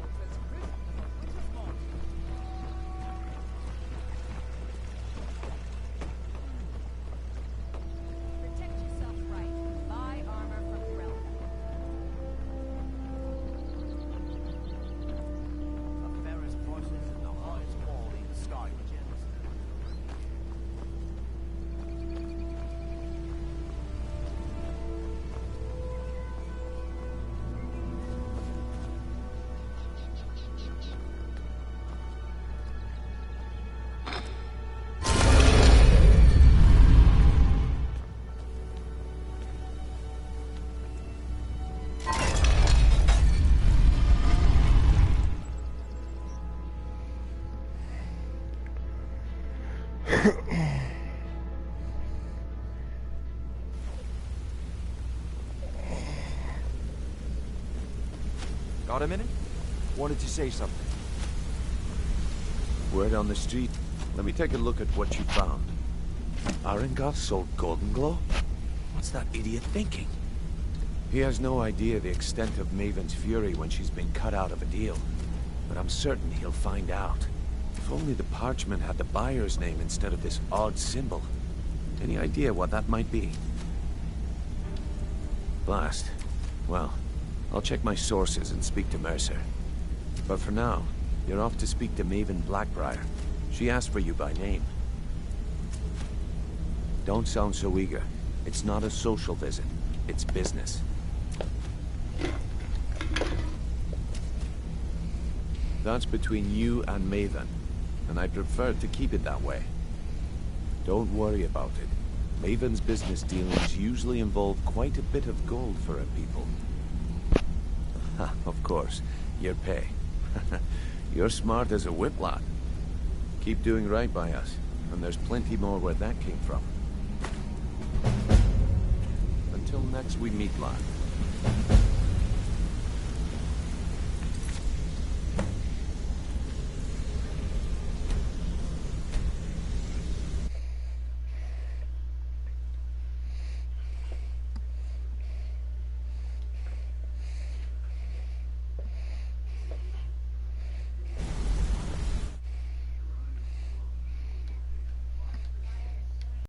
Protect yourself right. Buy armor from Relka. The fairest prices and the highest quality of Skyrim gems. Got a minute? Wanted to say something. Word on the street. Let me take a look at what you found. Arengoth sold Golden Glow? What's that idiot thinking? He has no idea the extent of Maven's fury when she's been cut out of a deal. But I'm certain he'll find out. If only the parchment had the buyer's name instead of this odd symbol. Any idea what that might be? Blast. Well, I'll check my sources and speak to Mercer. But for now, you're off to speak to Maven Blackbriar. She asked for you by name. Don't sound so eager. It's not a social visit. It's business. That's between you and Maven, and I prefer to keep it that way. Don't worry about it. Maven's business dealings usually involve quite a bit of gold for her people. Of course, your pay. You're smart as a whip, lad. Keep doing right by us, and there's plenty more where that came from. Until next we meet, lad.